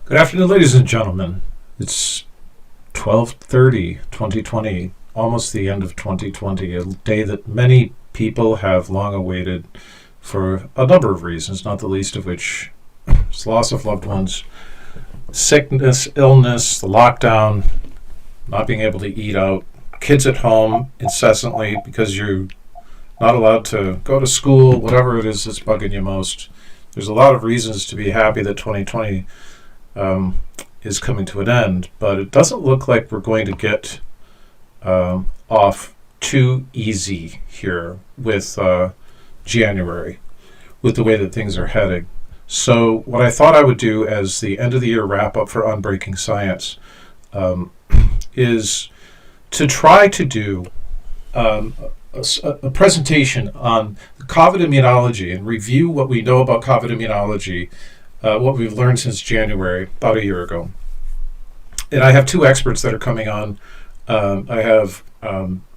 Good afternoon, ladies and gentlemen. It's 12/30, 2020, almost the end of 2020, a day that many people have long awaited for a number of reasons, not the least of which is loss of loved ones, sickness, illness, the lockdown, not being able to eat out, kids at home incessantly because you're not allowed to go to school, whatever it is that's bugging you most. There's a lot of reasons to be happy that 2020 is coming to an end, but it doesn't look like we're going to get off too easy here with January, with the way that things are heading. So what I thought I would do as the end of the year wrap up for Unbreaking Science is to try to do a presentation on COVID immunology and review what we know about COVID immunology, what we've learned since January, about a year ago. And I have two experts that are coming on. I have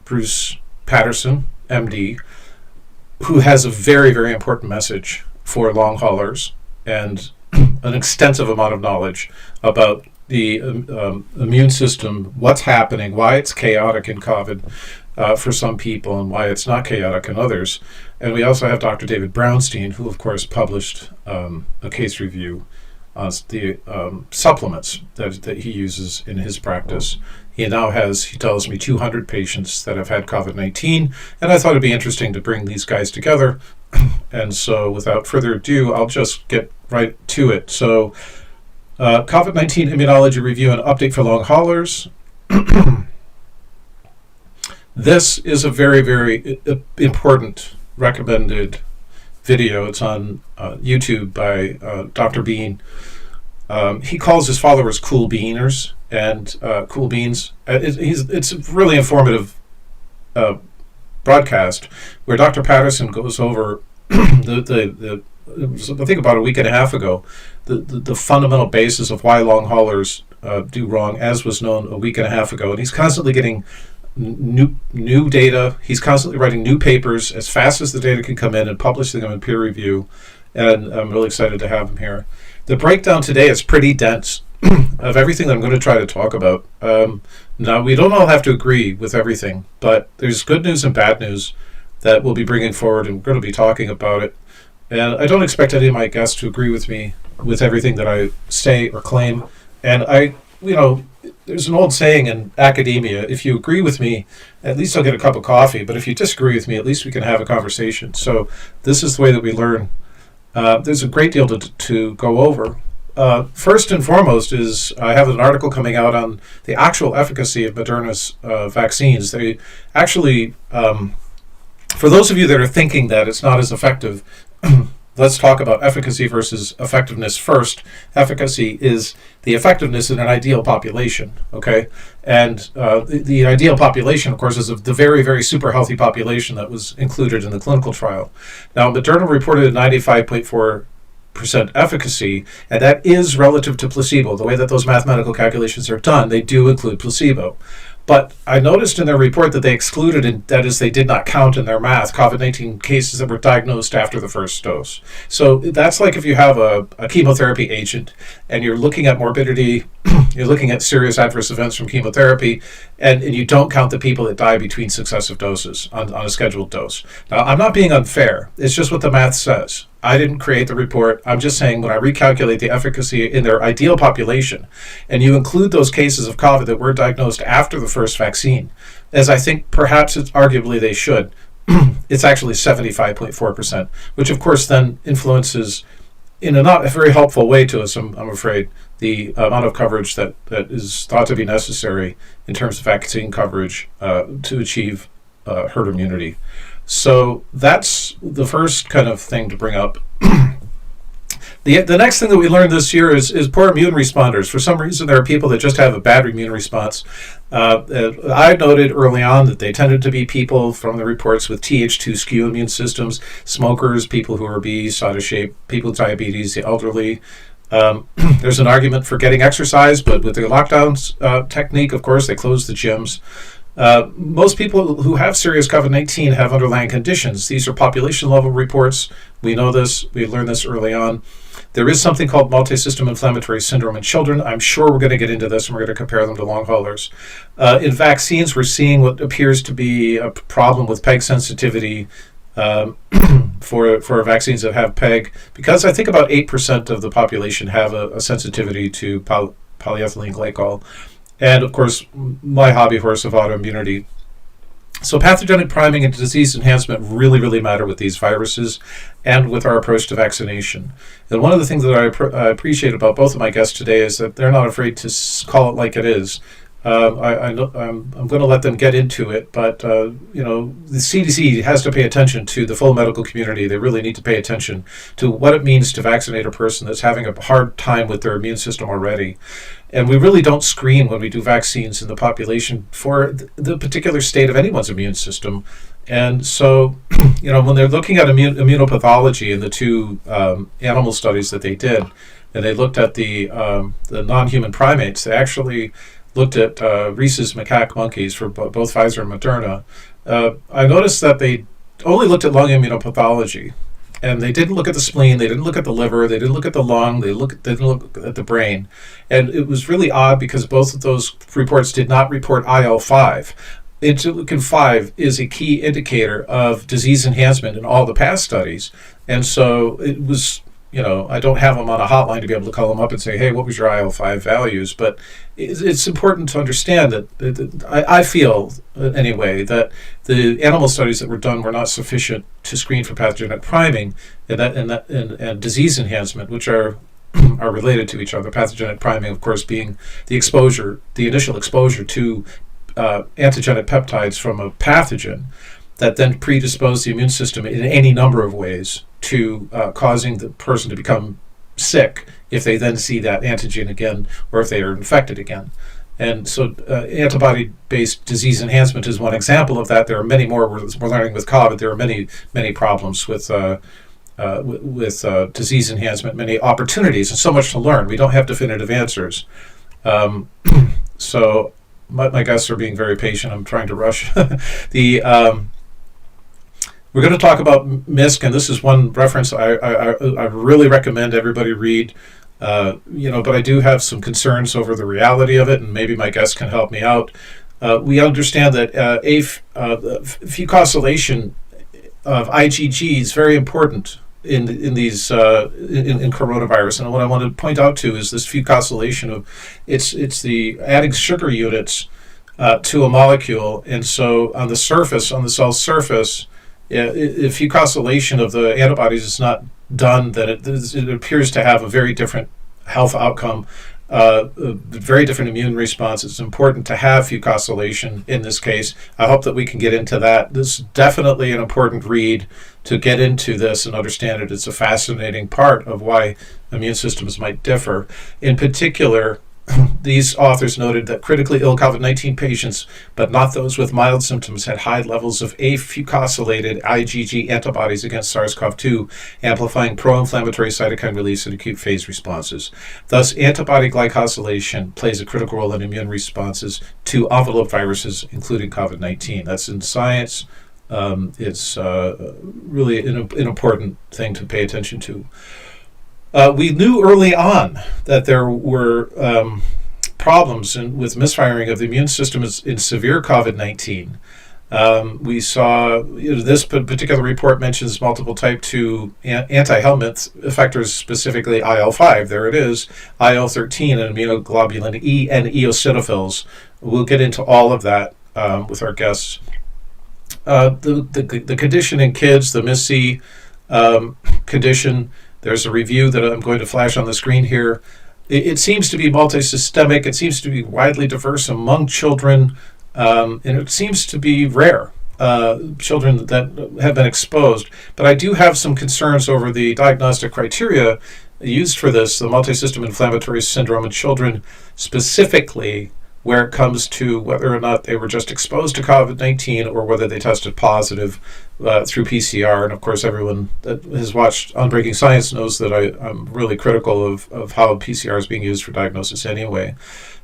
Bruce Patterson, MD, who has a very, very important message for long haulers and an extensive amount of knowledge about the immune system, what's happening, why it's chaotic in COVID for some people and why it's not chaotic in others. And we also have Dr. David Brownstein, who of course published a case review on the supplements that he uses in his practice. He now has, he tells me, 200 patients that have had COVID-19, and I thought it'd be interesting to bring these guys together. And so without further ado, I'll just get right to it. So COVID-19 immunology review and update for long haulers. This is a very, very important recommended video. It's on YouTube by Dr. Bean. He calls his followers cool beaners and cool beans. It's a really informative broadcast where Dr. Patterson goes over I think about a week and a half ago, the fundamental basis of why long haulers do wrong, as was known a week and a half ago. And he's constantly getting new data. He's constantly writing new papers as fast as the data can come in and publishing them in peer review. And I'm really excited to have him here. The breakdown today is pretty dense of everything that I'm going to try to talk about. Now, we don't all have to agree with everything, but there's good news and bad news that we'll be bringing forward, and we're going to be talking about it. And I don't expect any of my guests to agree with me with everything that I say or claim. And there's an old saying in academia, if you agree with me, at least I'll get a cup of coffee. But if you disagree with me, at least we can have a conversation. So this is the way that we learn. There's a great deal to go over. First and foremost is I have an article coming out on the actual efficacy of Moderna's vaccines. They actually, for those of you that are thinking that it's not as effective, let's talk about efficacy versus effectiveness first. Efficacy is the effectiveness in an ideal population, okay? And the ideal population, of course, is the very, very super healthy population that was included in the clinical trial. Now, Moderna reported a 95.4% efficacy, and that is relative to placebo. The way that those mathematical calculations are done, they do include placebo. But I noticed in their report that they excluded, that is, they did not count in their math, COVID-19 cases that were diagnosed after the first dose. So that's like if you have a chemotherapy agent and you're looking at morbidity, you're looking at serious adverse events from chemotherapy, and you don't count the people that die between successive doses on a scheduled dose. Now, I'm not being unfair. It's just what the math says. I didn't create the report. I'm just saying when I recalculate the efficacy in their ideal population, and you include those cases of COVID that were diagnosed after the first vaccine, as I think perhaps it's arguably they should, it's actually 75.4%, which of course then influences in a not very helpful way to us, I'm afraid, the amount of coverage that is thought to be necessary in terms of vaccine coverage to achieve herd immunity. So that's the first kind of thing to bring up. The next thing that we learned this year is poor immune responders. For some reason, there are people that just have a bad immune response. I noted early on that they tended to be people from the reports with Th2 skew immune systems, smokers, people who are obese, out of shape, people with diabetes, the elderly. There's an argument for getting exercise, but with the lockdowns technique, of course, they closed the gyms. Most people who have serious COVID-19 have underlying conditions. These are population level reports. We know this. We learned this early on. There is something called multi-system inflammatory syndrome in children. I'm sure we're going to get into this, and we're going to compare them to long haulers. In vaccines, we're seeing what appears to be a problem with PEG sensitivity for vaccines that have PEG, because I think about 8% of the population have a sensitivity to polyethylene glycol. And of course, my hobby horse of autoimmunity. So pathogenic priming and disease enhancement really, really matter with these viruses and with our approach to vaccination. And one of the things that I appreciate about both of my guests today is that they're not afraid to call it like it is. I'm going to let them get into it, but the CDC has to pay attention to the full medical community. They really need to pay attention to what it means to vaccinate a person that's having a hard time with their immune system already. And we really don't screen when we do vaccines in the population for the particular state of anyone's immune system. And so, when they're looking at immunopathology in the two animal studies that they did, and they looked at the non-human primates, they actually looked at rhesus macaque monkeys for both Pfizer and Moderna. I noticed that they only looked at lung immunopathology, and they didn't look at the spleen, they didn't look at the liver, they didn't look at the lung, they didn't look at the brain. And it was really odd because both of those reports did not report IL-5. Interleukin-5 is a key indicator of disease enhancement in all the past studies. And so it was, I don't have them on a hotline to be able to call them up and say, hey, what was your IL-5 values? But it's important to understand that I feel, anyway, that the animal studies that were done were not sufficient to screen for pathogenic priming and disease enhancement, which are related to each other. Pathogenic priming, of course, being the initial exposure to antigenic peptides from a pathogen that then predispose the immune system in any number of ways to causing the person to become sick if they then see that antigen again or if they are infected again. And so antibody-based disease enhancement is one example of that. There are many more. We're learning with COVID. There are many, many problems with disease enhancement, many opportunities, and so much to learn. We don't have definitive answers. So my guests are being very patient. I'm trying to rush. We're going to talk about MISC, and this is one reference I really recommend everybody read. But I do have some concerns over the reality of it, and maybe my guests can help me out. We understand that fucosylation of IgG is very important in coronavirus, and what I want to point out to is this fucosylation of it's the adding sugar units to a molecule, and so on the cell surface. If fucosylation of the antibodies is not done, then it appears to have a very different health outcome, very different immune response. It's important to have fucosylation in this case. I hope that we can get into that. This is definitely an important read to get into this and understand it. It's a fascinating part of why immune systems might differ. In particular, these authors noted that critically ill COVID-19 patients, but not those with mild symptoms, had high levels of afucosylated IgG antibodies against SARS-CoV-2, amplifying pro-inflammatory cytokine release and acute phase responses. Thus, antibody glycosylation plays a critical role in immune responses to envelope viruses, including COVID-19. That's in Science. It's really an important thing to pay attention to. We knew early on that there were problems with misfiring of the immune system in severe COVID-19. We saw this particular report mentions multiple type 2 anti-helminth effectors, specifically IL-5. There it is, IL-13 and immunoglobulin E and eosinophils. We'll get into all of that with our guests. The condition in kids, the MIS-C condition. There's a review that I'm going to flash on the screen here. It seems to be multisystemic. It seems to be widely diverse among children, and it seems to be rare, children that have been exposed. But I do have some concerns over the diagnostic criteria used for this, the multisystem inflammatory syndrome in children, specifically where it comes to whether or not they were just exposed to COVID-19 or whether they tested positive through PCR. And of course, everyone that has watched Unbreaking Science knows that I'm really critical of how PCR is being used for diagnosis anyway.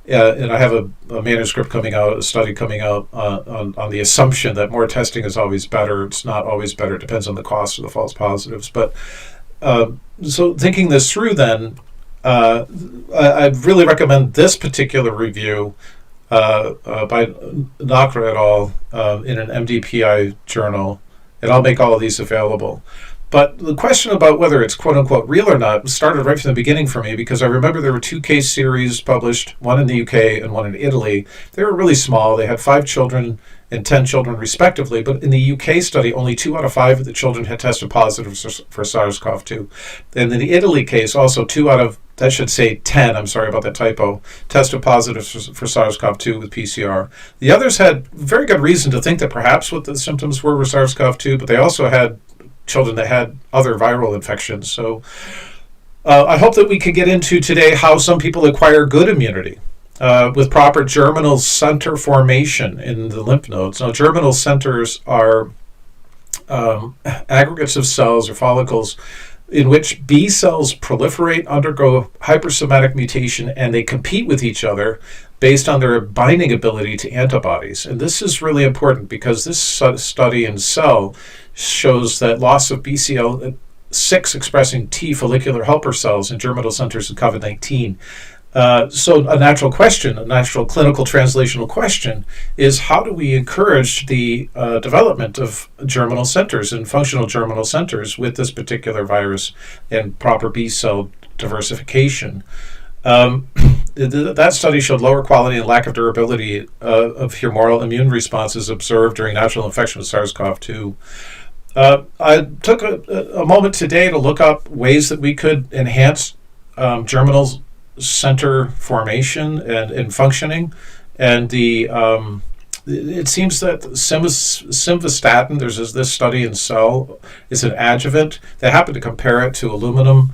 And I have a manuscript coming out, a study coming out on the assumption that more testing is always better. It's not always better. It depends on the cost of the false positives. But So thinking this through, then I really recommend this particular review by Nakra et al. In an MDPI journal, and I'll make all of these available. But the question about whether it's quote unquote real or not started right from the beginning for me, because I remember there were 2 case series published, one in the UK and one in Italy. They were really small. They had 5 children and 10 children respectively, but in the UK study, only 2 out of 5 of the children had tested positive for SARS-CoV-2. And in the Italy case, also 2 out of, that should say 10, I'm sorry about that typo, tested positive for SARS-CoV-2 with PCR. The others had very good reason to think that perhaps what the symptoms were SARS-CoV-2, but they also had children that had other viral infections. So I hope that we could get into today how some people acquire good immunity with proper germinal center formation in the lymph nodes. Now, germinal centers are aggregates of cells or follicles in which B cells proliferate, undergo hypersomatic mutation, and they compete with each other based on their binding ability to antibodies. And this is really important because this study in Cell shows that loss of BCL6 expressing T follicular helper cells in germinal centers in COVID-19. So a natural question, a natural clinical translational question is, how do we encourage the development of germinal centers and functional germinal centers with this particular virus and proper B cell diversification? That study showed lower quality and lack of durability of humoral immune responses observed during natural infection with SARS-CoV-2. I took a moment today to look up ways that we could enhance germinal center formation and functioning, and it seems that simvastatin, there's this study in Cell, is an adjuvant. They happen to compare it to aluminum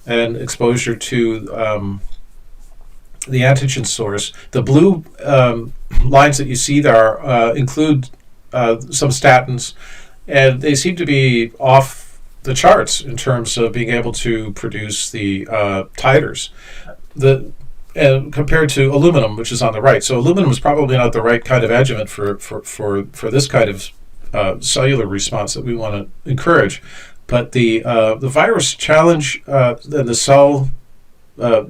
and exposure to the antigen source. The blue lines that you see there include some statins, and they seem to be off the charts in terms of being able to produce the titers. Compared to aluminum, which is on the right. So aluminum is probably not the right kind of adjuvant for this kind of cellular response that we want to encourage. But the virus challenge and the cell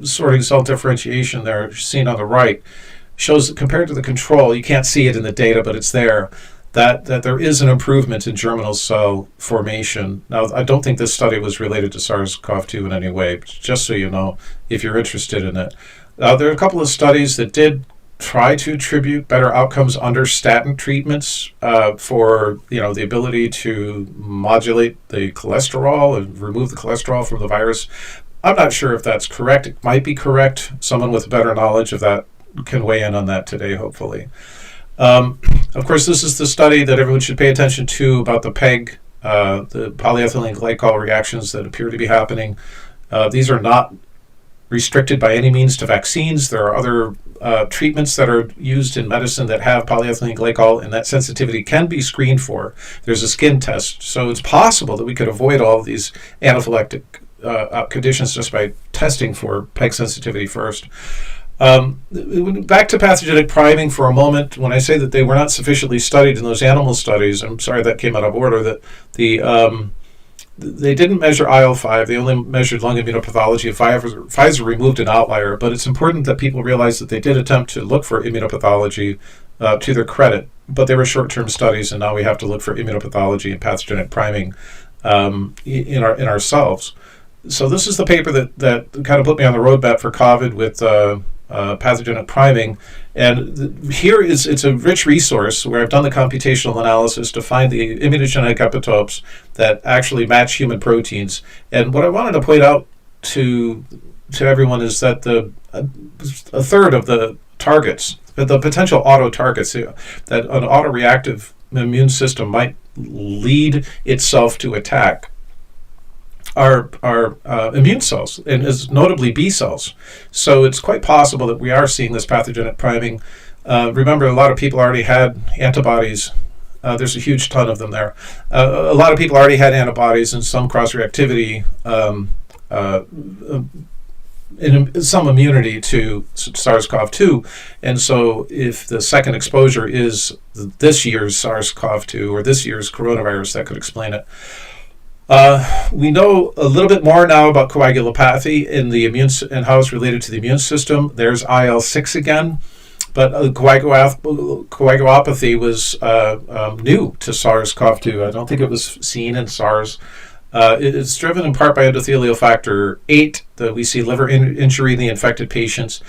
sorting, cell differentiation there seen on the right shows that compared to the control, you can't see it in the data, but it's there, that there is an improvement in germinal cell formation. Now, I don't think this study was related to SARS-CoV-2 in any way, just so you know, if you're interested in it. There are a couple of studies that did try to attribute better outcomes under statin treatments for the ability to modulate the cholesterol and remove the cholesterol from the virus. I'm not sure if that's correct. It might be correct. Someone with better knowledge of that can weigh in on that today, hopefully. Of course, this is the study that everyone should pay attention to about the PEG, the polyethylene glycol reactions that appear to be happening. These are not restricted by any means to vaccines. There are other treatments that are used in medicine that have polyethylene glycol, and that sensitivity can be screened for. There's a skin test, so it's possible that we could avoid all of these anaphylactic conditions just by testing for PEG sensitivity first. Back to pathogenic priming for a moment. When I say that they were not sufficiently studied in those animal studies, I'm sorry that came out of order, that they didn't measure IL-5. They only measured lung immunopathology. Pfizer removed an outlier, but it's important that people realize that they did attempt to look for immunopathology to their credit, but they were short-term studies, and now we have to look for immunopathology and pathogenic priming in ourselves. So this is the paper that kind of put me on the roadmap for COVID with pathogenic priming, and it's a rich resource where I've done the computational analysis to find the immunogenic epitopes that actually match human proteins. And what I wanted to point out to everyone is that a third of the targets, the potential auto targets that an autoreactive immune system might lead itself to attack are immune cells, and is notably B cells. So it's quite possible that we are seeing this pathogenic priming. Remember, a lot of people already had antibodies. There's a huge ton of them there. A lot of people already had antibodies and some cross-reactivity, some immunity to SARS-CoV-2. And so if the second exposure is this year's SARS-CoV-2 or this year's coronavirus, that could explain it. We know a little bit more now about coagulopathy in the and how it's related to the immune system. There's IL-6 again, but coagulopathy was new to SARS-CoV-2. I don't think it was seen in SARS. It's driven in part by endothelial factor 8 that we see liver injury in the infected patients.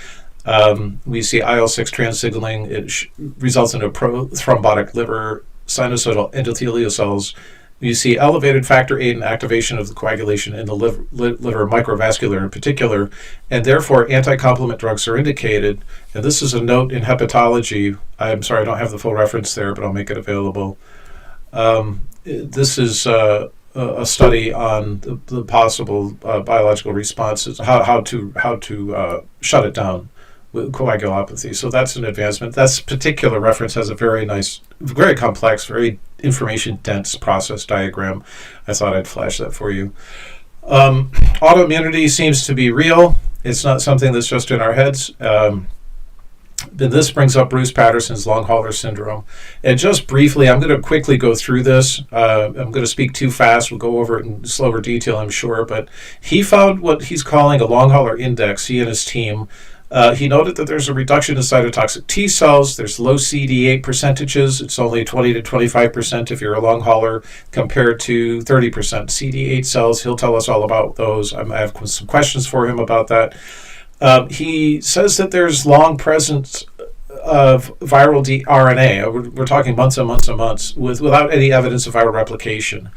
We see IL-6 transsignaling. It results in a thrombotic liver, sinusoidal endothelial cells. You see elevated factor 8 and activation of the coagulation in the liver microvascular in particular, and therefore anti-complement drugs are indicated. And this is a note in hepatology. I'm sorry, I don't have the full reference there, but I'll make it available. This is a study on the possible biological responses, how to shut it down with coagulopathy. So that's an advancement. That particular reference has a very nice, very complex, very information-dense process diagram. I thought I'd flash that for you. Autoimmunity seems to be real. It's not something that's just in our heads. This brings up Bruce Patterson's long hauler syndrome. And just briefly, I'm going to quickly go through this. I'm going to speak too fast. We'll go over it in slower detail, I'm sure. But he found what he's calling a long hauler index, he and his team. He noted that there's a reduction in cytotoxic T cells. There's low CD8 percentages. It's only 20 to 25% if you're a long hauler compared to 30% CD8 cells. He'll tell us all about those. I have some questions for him about that. He says that there's long presence of viral RNA. We're talking months and months and months without any evidence of viral replication.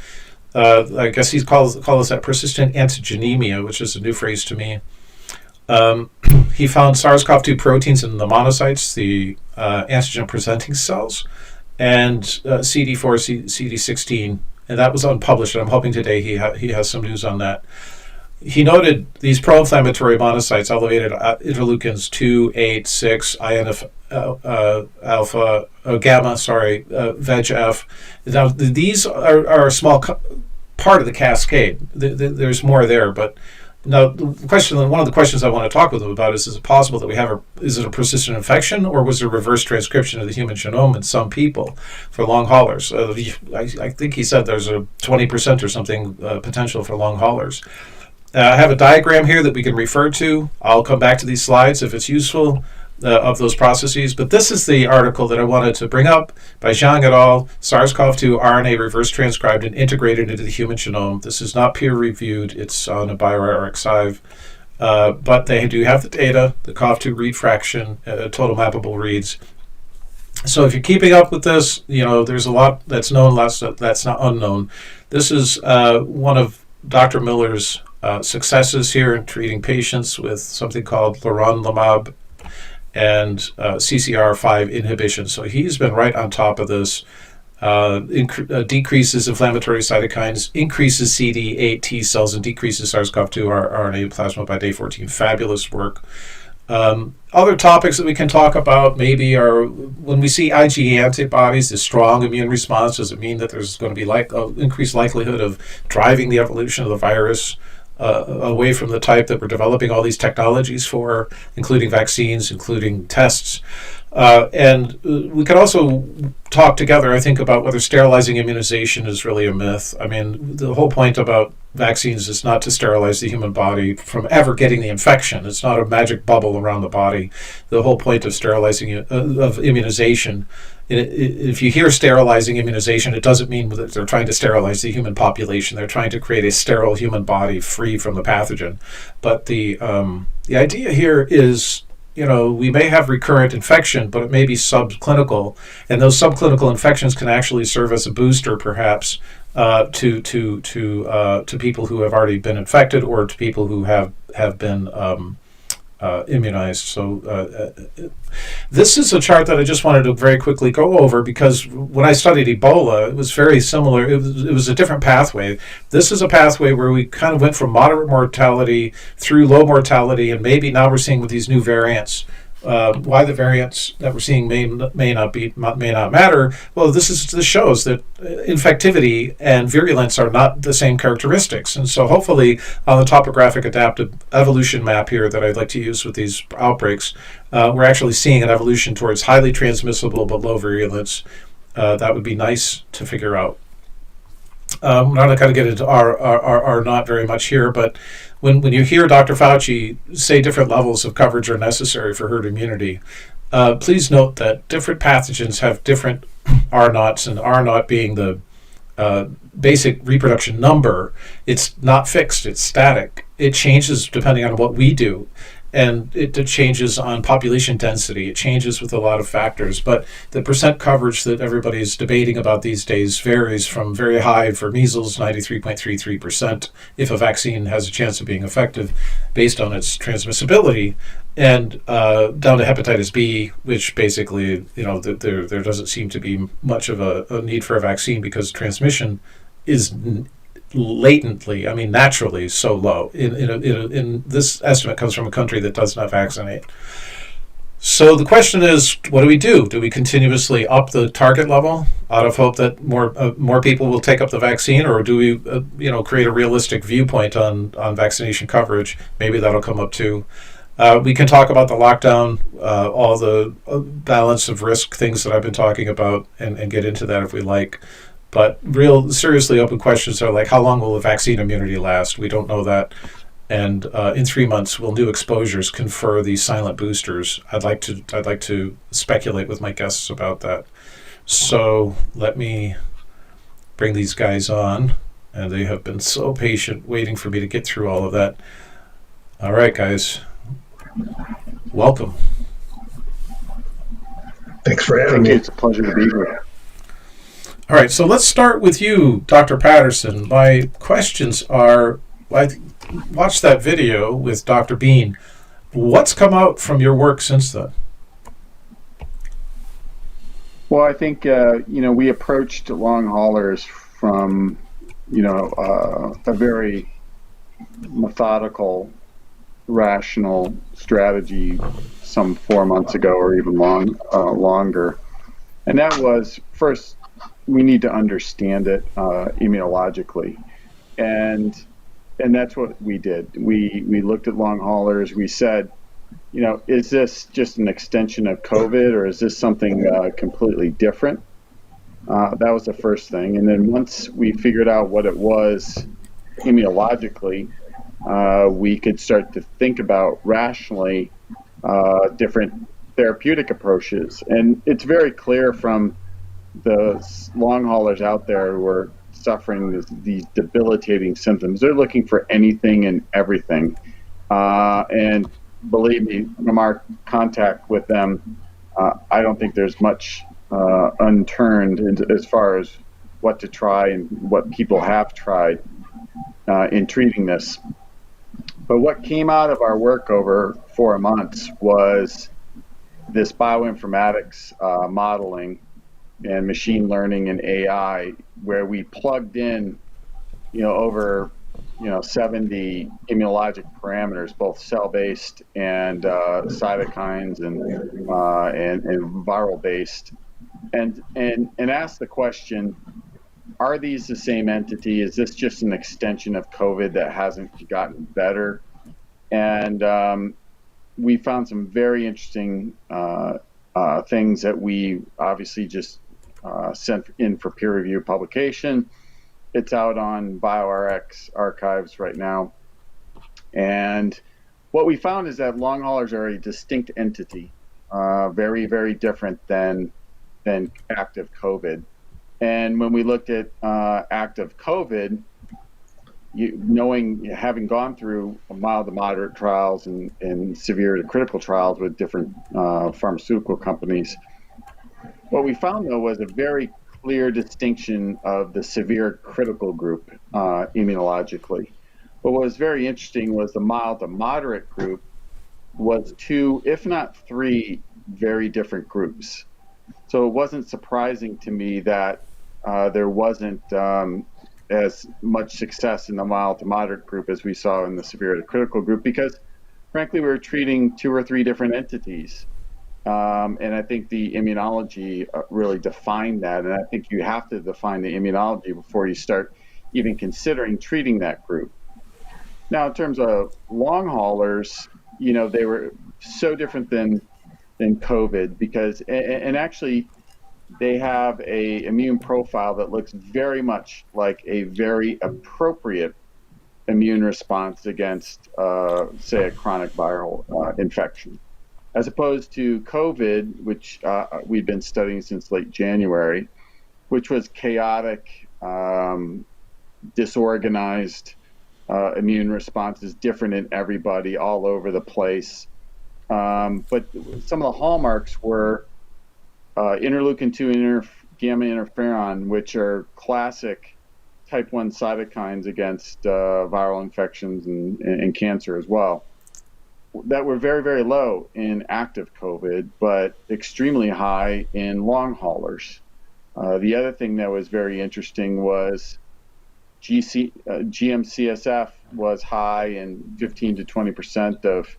I guess he calls that persistent antigenemia, which is a new phrase to me. He found SARS-CoV-2 proteins in the monocytes, the antigen-presenting cells, and CD4, CD16, and that was unpublished. And I'm hoping today he has some news on that. He noted these pro-inflammatory monocytes elevated interleukins 2, 8, 6, INF alpha, gamma, VEGF. Now, these are a small part of the cascade. There's more there, but now, one of the questions I want to talk with them about is it possible that is it a persistent infection, or was there reverse transcription of the human genome in some people for long haulers? I think he said there's a 20% or something potential for long haulers. I have a diagram here that we can refer to. I'll come back to these slides if it's useful of those processes. But this is the article that I wanted to bring up by Zhang et al. SARS-CoV-2 RNA reverse transcribed and integrated into the human genome. This is not peer-reviewed. It's on a bioarchive. But they do have the data, the CoV2 read fraction, total mappable reads. So if you're keeping up with this, there's a lot that's known, lots that's not unknown. This is one of Dr. Miller's successes here in treating patients with something called leronlimab and CCR5 inhibition. So he's been right on top of this. Decreases inflammatory cytokines, increases CD8 T cells, and decreases SARS-CoV-2 RNA plasma by day 14. Fabulous work. Other topics that we can talk about maybe are when we see IgE antibodies, the strong immune response, does it mean that there's going to be increased likelihood of driving the evolution of the virus away from the type that we're developing all these technologies for, including vaccines, including tests? And we could also talk together, I think, about whether sterilizing immunization is really a myth. I mean, the whole point about vaccines is not to sterilize the human body from ever getting the infection. It's not a magic bubble around the body. The whole point of of immunization, if you hear sterilizing immunization, it doesn't mean that they're trying to sterilize the human population. They're trying to create a sterile human body free from the pathogen. But the idea here is, we may have recurrent infection, but it may be subclinical, and those subclinical infections can actually serve as a booster, perhaps, to people who have already been infected or to people who have been immunized. So this is a chart that I just wanted to very quickly go over, because when I studied Ebola, it was very similar. It was a different pathway. This is a pathway where we kind of went from moderate mortality through low mortality, and maybe now we're seeing with these new variants. Why the variants that we're seeing may not matter. Well, this shows that infectivity and virulence are not the same characteristics, and so hopefully on the topographic adaptive evolution map here that I'd like to use with these outbreaks, we're actually seeing an evolution towards highly transmissible but low virulence. That would be nice to figure out. We're not going to get into R not very much here, but when you hear Dr. Fauci say different levels of coverage are necessary for herd immunity, please note that different pathogens have different R naughts, and R naught being the basic reproduction number. It's not fixed, it's static. It changes depending on what we do. And it changes on population density. It changes with a lot of factors. But the percent coverage that everybody's debating about these days varies from very high for measles, 93.33%, if a vaccine has a chance of being effective based on its transmissibility, and down to hepatitis B, which basically, there doesn't seem to be much of a need for a vaccine because transmission is latently, I mean, naturally so low. In this estimate comes from a country that does not vaccinate. So the question is, what do we do? Do we continuously up the target level out of hope that more people will take up the vaccine, or do we, create a realistic viewpoint on vaccination coverage? Maybe that'll come up too. We can talk about the lockdown, all the balance of risk things that I've been talking about, and get into that if we like. But real seriously open questions are like, how long will the vaccine immunity last? We don't know that. And in 3 months, will new exposures confer these silent boosters? I'd like to speculate with my guests about that. So let me bring these guys on, and they have been so patient waiting for me to get through all of that. All right, guys, welcome. Thanks for having me. It's a pleasure to be here. All right, so let's start with you, Dr. Patterson. My questions are, I watched that video with Dr. Bean. What's come out from your work since then? Well, I think, we approached long haulers from, a very methodical, rational strategy some 4 months ago or even longer. And that was, first, we need to understand it immunologically, and that's what we did. We looked at long haulers. We said, is this just an extension of COVID, or is this something completely different? That was the first thing. And then once we figured out what it was immunologically, we could start to think about rationally different therapeutic approaches. And it's very clear from the long haulers out there who are suffering these debilitating symptoms. They're looking for anything and everything. And believe me, from our contact with them, I don't think there's much unturned as far as what to try and what people have tried in treating this. But what came out of our work over 4 months was this bioinformatics modeling and machine learning and AI, where we plugged in, over, 70 immunologic parameters, both cell-based and cytokines and viral-based, and asked the question: are these the same entity? Is this just an extension of COVID that hasn't gotten better? And we found some very interesting things that we obviously just sent in for peer review publication. It's out on BioRx archives right now. And what we found is that long haulers are a distinct entity, very, very different than active COVID. And when we looked at active COVID, having gone through mild to moderate trials and severe to critical trials with different pharmaceutical companies, what we found, though, was a very clear distinction of the severe critical group immunologically. But what was very interesting was the mild to moderate group was 2, if not 3, very different groups. So it wasn't surprising to me that there wasn't as much success in the mild to moderate group as we saw in the severe to critical group, because frankly, we were treating 2 or 3 different entities. And I think the immunology really defined that. And I think you have to define the immunology before you start even considering treating that group. Now, in terms of long haulers, they were so different than COVID, because, and actually, they have a immune profile that looks very much like a very appropriate immune response against, say, a chronic viral infection, as opposed to COVID, which we've been studying since late January, which was chaotic, disorganized immune responses, different in everybody, all over the place. But some of the hallmarks were interleukin 2 gamma interferon, which are classic type 1 cytokines against viral infections and cancer as well, that were very, very low in active COVID, but extremely high in long haulers. The other thing that was very interesting was GM-CSF was high in 15 to 20% of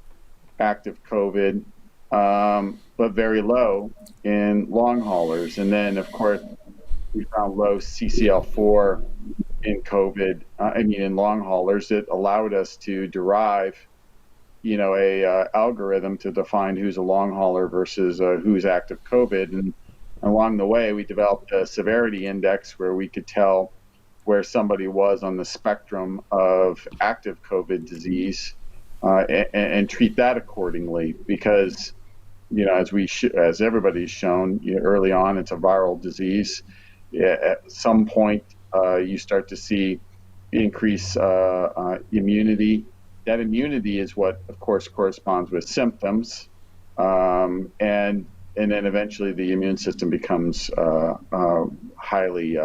active COVID, but very low in long haulers. And then, of course, we found low CCL4 in COVID, in long haulers. It allowed us to derive, a algorithm to define who's a long hauler versus who's active COVID. And along the way, we developed a severity index where we could tell where somebody was on the spectrum of active COVID disease, and treat that accordingly. Because, as everybody's shown, early on, it's a viral disease. At some point, you start to see increase immunity. That immunity is what, of course, corresponds with symptoms, and then eventually the immune system becomes highly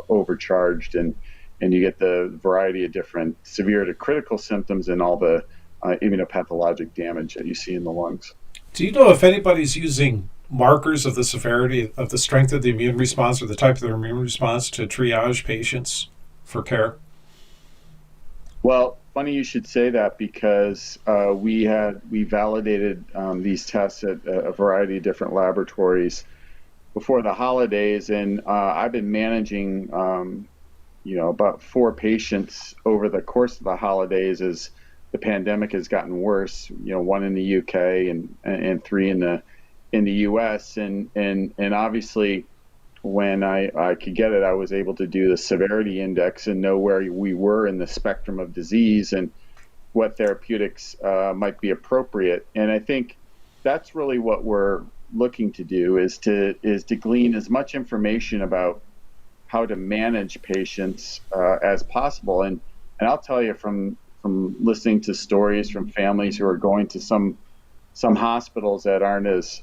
overcharged, and you get the variety of different severe to critical symptoms and all the immunopathologic damage that you see in the lungs. Do you know if anybody's using markers of the severity of the strength of the immune response or the type of their immune response to triage patients for care? Well, funny you should say that, because we validated these tests at a variety of different laboratories before the holidays, and I've been managing about 4 patients over the course of the holidays as the pandemic has gotten worse. 1 in the UK and 3 in the US, and obviously when I could get it, I was able to do the severity index and know where we were in the spectrum of disease and what therapeutics might be appropriate. And I think that's really what we're looking to do, is to glean as much information about how to manage patients as possible. And I'll tell you, from listening to stories from families who are going to some hospitals that aren't as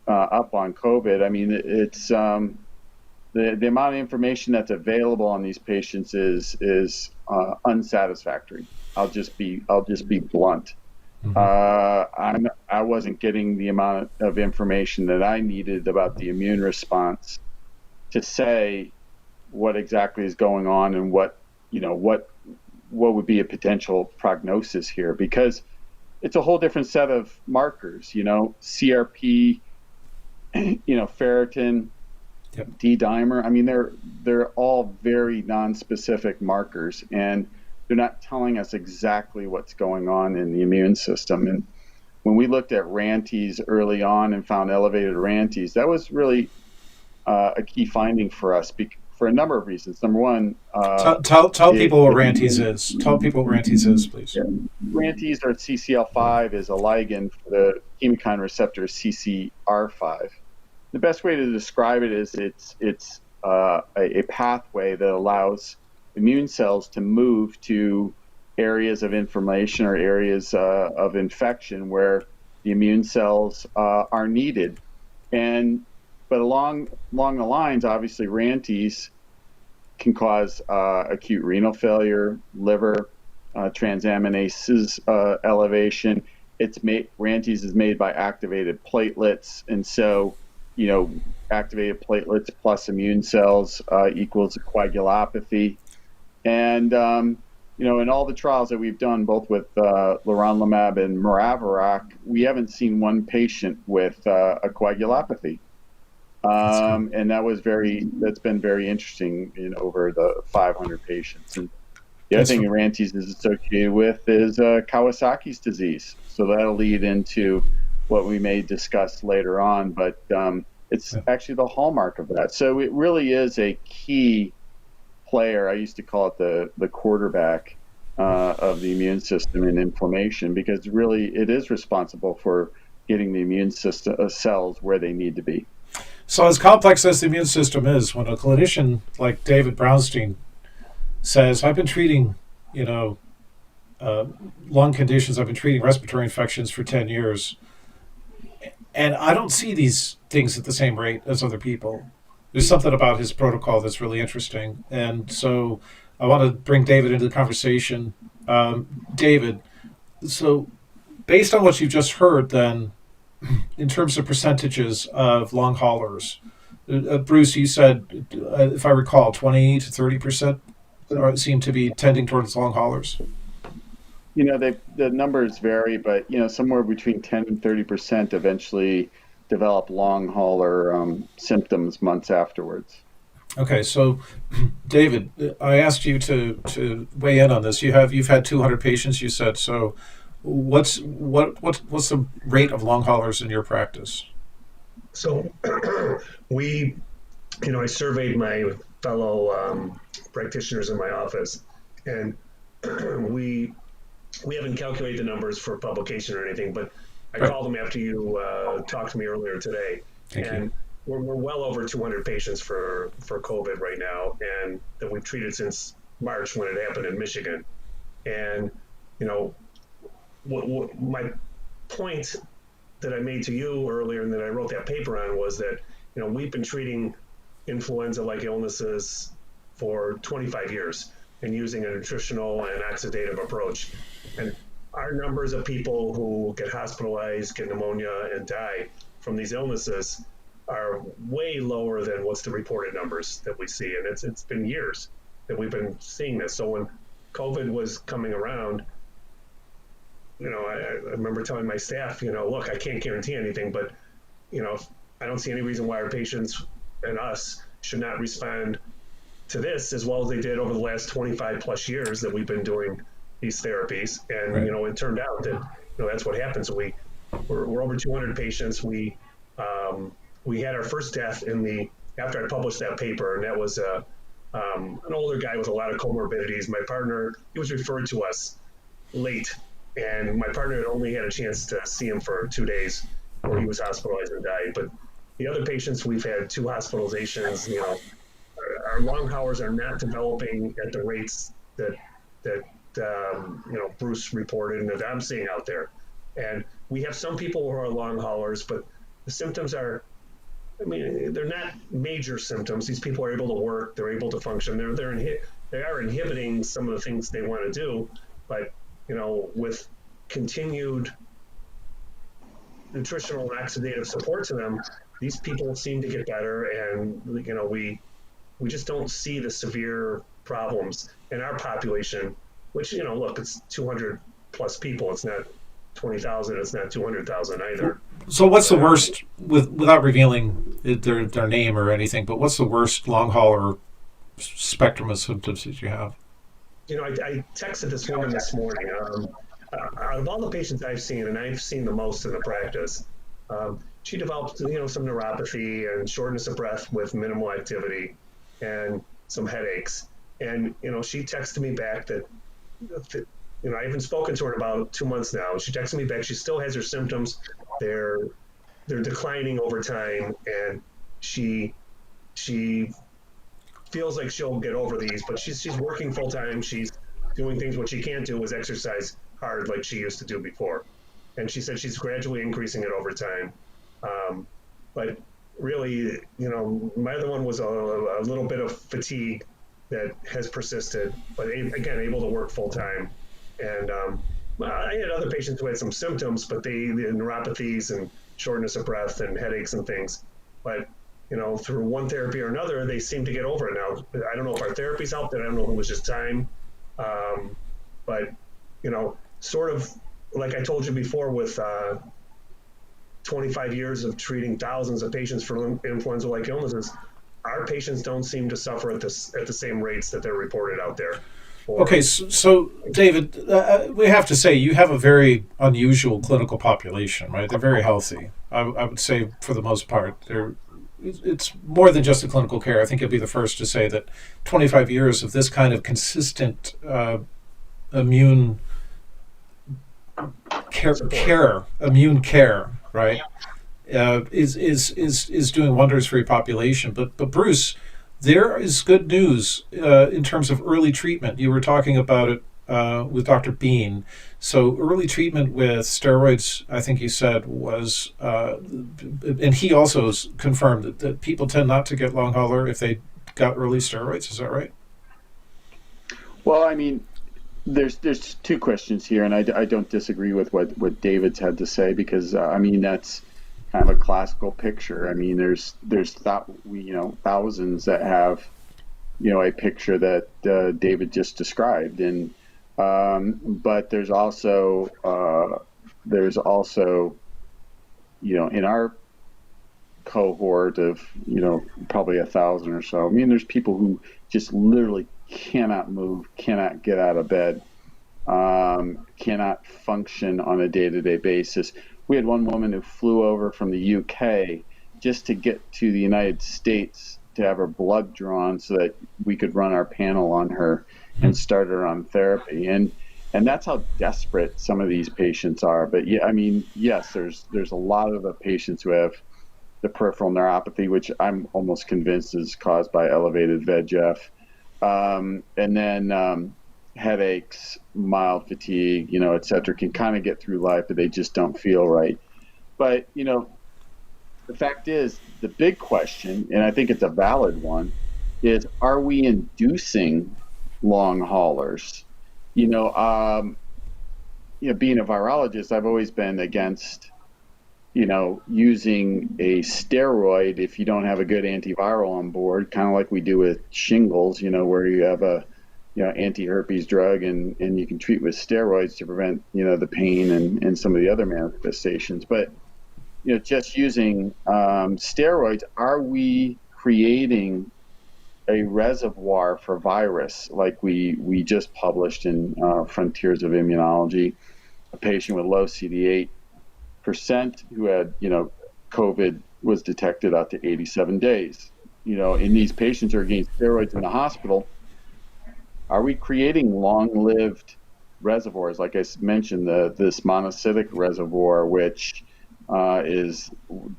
up on COVID, I mean, it's the amount of information that's available on these patients is unsatisfactory. I'll just be blunt. Mm-hmm. I wasn't getting the amount of information that I needed about the immune response to say what exactly is going on and what would be a potential prognosis here, because it's a whole different set of markers. CRP, ferritin, yep, D-dimer. I mean, they're all very non-specific markers, and they're not telling us exactly what's going on in the immune system. And when we looked at RANTES early on and found elevated RANTES, that was really a key finding for us for a number of reasons. Number one, tell people what RANTES is. Tell people what RANTES is, please. Yeah. RANTES, or CCL5, is a ligand for the chemokine receptor CCR5. The best way to describe it is it's a pathway that allows immune cells to move to areas of inflammation or areas of infection where the immune cells are needed. But along the lines, obviously, RANTES can cause acute renal failure, liver transaminases elevation. RANTES is made by activated platelets, and so activated platelets plus immune cells equals coagulopathy. And in all the trials that we've done, both with leronlimab and Maravirac, we haven't seen one patient with a coagulopathy. And that's been very interesting in over the 500 patients. And the other thing RANTES is associated with is Kawasaki's disease. So that'll lead into what we may discuss later on. But It's actually the hallmark of that. So it really is a key player. I used to call it the quarterback of the immune system in inflammation, because really it is responsible for getting the immune system cells where they need to be. So as complex as the immune system is, when a clinician like David Brownstein says, "I've been treating, you know, lung conditions. I've been treating respiratory infections for 10 years, and I don't see these things at the same rate as other people." There's something about his protocol that's really interesting. And so I want to bring David into the conversation. David, so based on what you've just heard, then, in terms of percentages of long haulers, Bruce, you said, if I recall, 20 to 30% seem to be tending towards long haulers. The numbers vary, but somewhere between 10 and 30% eventually develop long hauler symptoms months afterwards. Okay, so David, I asked you to weigh in on this. You've had 200 patients, you said. So what's the rate of long haulers in your practice? So I surveyed my fellow practitioners in my office, and we haven't calculated the numbers for publication or anything, but I called them after you talked to me earlier today. Thank you. We're well over 200 patients for COVID right now, and that we've treated since March when it happened in Michigan. And what my point that I made to you earlier and that I wrote that paper on was that we've been treating influenza-like illnesses for 25 years and using a nutritional and oxidative approach. And our numbers of people who get hospitalized, get pneumonia, and die from these illnesses are way lower than what's the reported numbers that we see. And it's been years that we've been seeing this. So when COVID was coming around, I remember telling my staff, look, I can't guarantee anything, but, I don't see any reason why our patients and us should not respond to this as well as they did over the last 25 plus years that we've been doing these therapies. And, Right. It turned out that, that's what happens. We're over 200 patients. We had our first death after I published that paper, and that was an older guy with a lot of comorbidities. My partner, he was referred to us late, and my partner had only had a chance to see him for 2 days where he was hospitalized and died. But the other patients, we've had 2 hospitalizations. Our long haulers are not developing at the rates that Bruce reported and that I'm seeing out there. And we have some people who are long haulers, but the symptoms are, they're not major symptoms. These people are able to work, they're able to function, they are inhibiting some of the things they want to do, but with continued nutritional and oxidative support to them, these people seem to get better, and we just don't see the severe problems in our population, which, look, it's 200 plus people. It's not 20,000. It's not 200,000 either. So what's the worst, without revealing their name or anything, but what's the worst long hauler spectrum of symptoms that you have? I texted this woman this morning. Out of all the patients I've seen, and I've seen the most in the practice, she developed, some neuropathy and shortness of breath with minimal activity and some headaches. And, she texted me back that I haven't spoken to her in about 2 months now. She texted me back. She still has her symptoms. They're declining over time, and she feels like she'll get over these, but she's working full time. She's doing things. What she can't do is exercise hard like she used to do before. And she said she's gradually increasing it over time. But really, my other one was a little bit of fatigue that has persisted, but again, able to work full time. And I had other patients who had some symptoms, but the neuropathies and shortness of breath and headaches and things. But through one therapy or another, they seem to get over it now. I don't know if our therapies helped it. I don't know if it was just time. But, sort of like I told you before, with 25 years of treating thousands of patients for influenza-like illnesses, our patients don't seem to suffer at the same rates that they're reported out there. Okay, so David, we have to say you have a very unusual clinical population, right? They're very healthy. I would say for the most part, they're it's more than just the clinical care. I think you'll be the first to say that 25 years of this kind of consistent immune immune care, right, is doing wonders for your population. But Bruce, there is good news in terms of early treatment. You were talking about it with Dr. Bean. So early treatment with steroids, I think you said, was, and he also confirmed that people tend not to get long hauler if they got early steroids. Is that right? Well, I mean, there's two questions here, and I don't disagree with what David's had to say, because I mean, that's kind of a classical picture. I mean, there's thousands that have a picture that David just described, and but there's also in our cohort of probably 1,000 or so. I mean, there's people who just literally cannot move, cannot get out of bed, cannot function on a day-to-day basis. We had one woman who flew over from the UK just to get to the United States to have her blood drawn so that we could run our panel on her and start her on therapy. And that's how desperate some of these patients are. But yeah, I mean, yes, there's a lot of the patients who have the peripheral neuropathy, which I'm almost convinced is caused by elevated VEGF. And then headaches, mild fatigue, et cetera, can kind of get through life, but they just don't feel right. But, the fact is, the big question, and I think it's a valid one, is, are we inducing long haulers? Being a virologist, I've always been against, using a steroid if you don't have a good antiviral on board, kind of like we do with shingles, where you have a anti-herpes drug and you can treat with steroids to prevent, the pain and some of the other manifestations. But, just using steroids, are we creating a reservoir for virus? Like we just published in Frontiers of Immunology, a patient with low CD8% who had, COVID was detected out to 87 days. In these patients who are getting steroids in the hospital, are we creating long-lived reservoirs? Like I mentioned, this monocytic reservoir, which is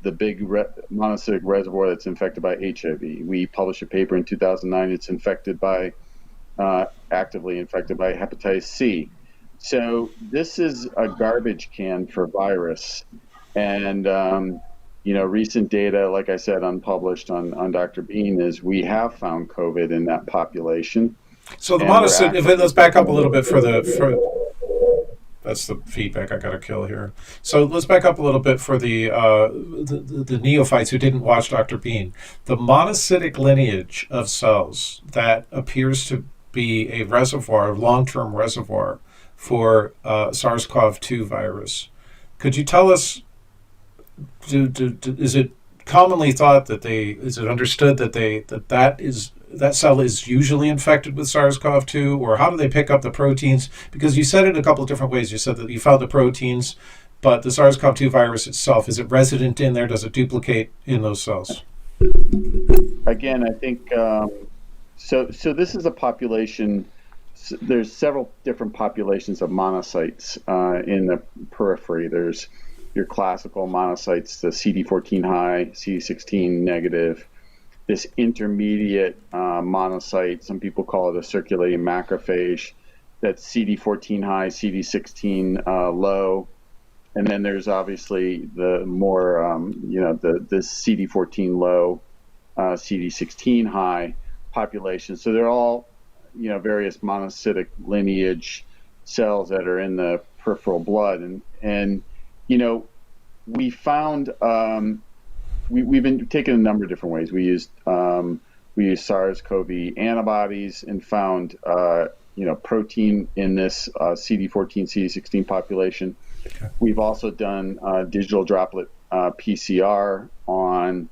the big monocytic reservoir that's infected by HIV. We published a paper in 2009. It's actively infected by hepatitis C. So this is a garbage can for virus. And recent data, like I said, unpublished on Dr. Bean, is we have found COVID in that population. So the monocytic, let's back up a little bit for that's the feedback I got to kill here. So let's back up a little bit for the neophytes who didn't watch Dr. Bean. The monocytic lineage of cells that appears to be a reservoir, a long-term reservoir for SARS-CoV-2 virus. Could you tell us, is it commonly thought that is it understood that that cell is usually infected with SARS-CoV-2, or how do they pick up the proteins? Because you said it a couple of different ways. You said that you found the proteins, but the SARS-CoV-2 virus itself, is it resident in there? Does it duplicate in those cells? Again, I think, so this is a population, there's several different populations of monocytes in the periphery. There's your classical monocytes, the CD14 high, CD16 negative, this intermediate monocyte, some people call it a circulating macrophage, that's CD14 high, CD16 low. And then there's obviously the more, the CD14 low, CD16 high population. So they're all, various monocytic lineage cells that are in the peripheral blood. And we found, we've been taken a number of different ways. We used SARS-CoV antibodies and found protein in this CD14, CD16 population. Okay. We've also done digital droplet PCR on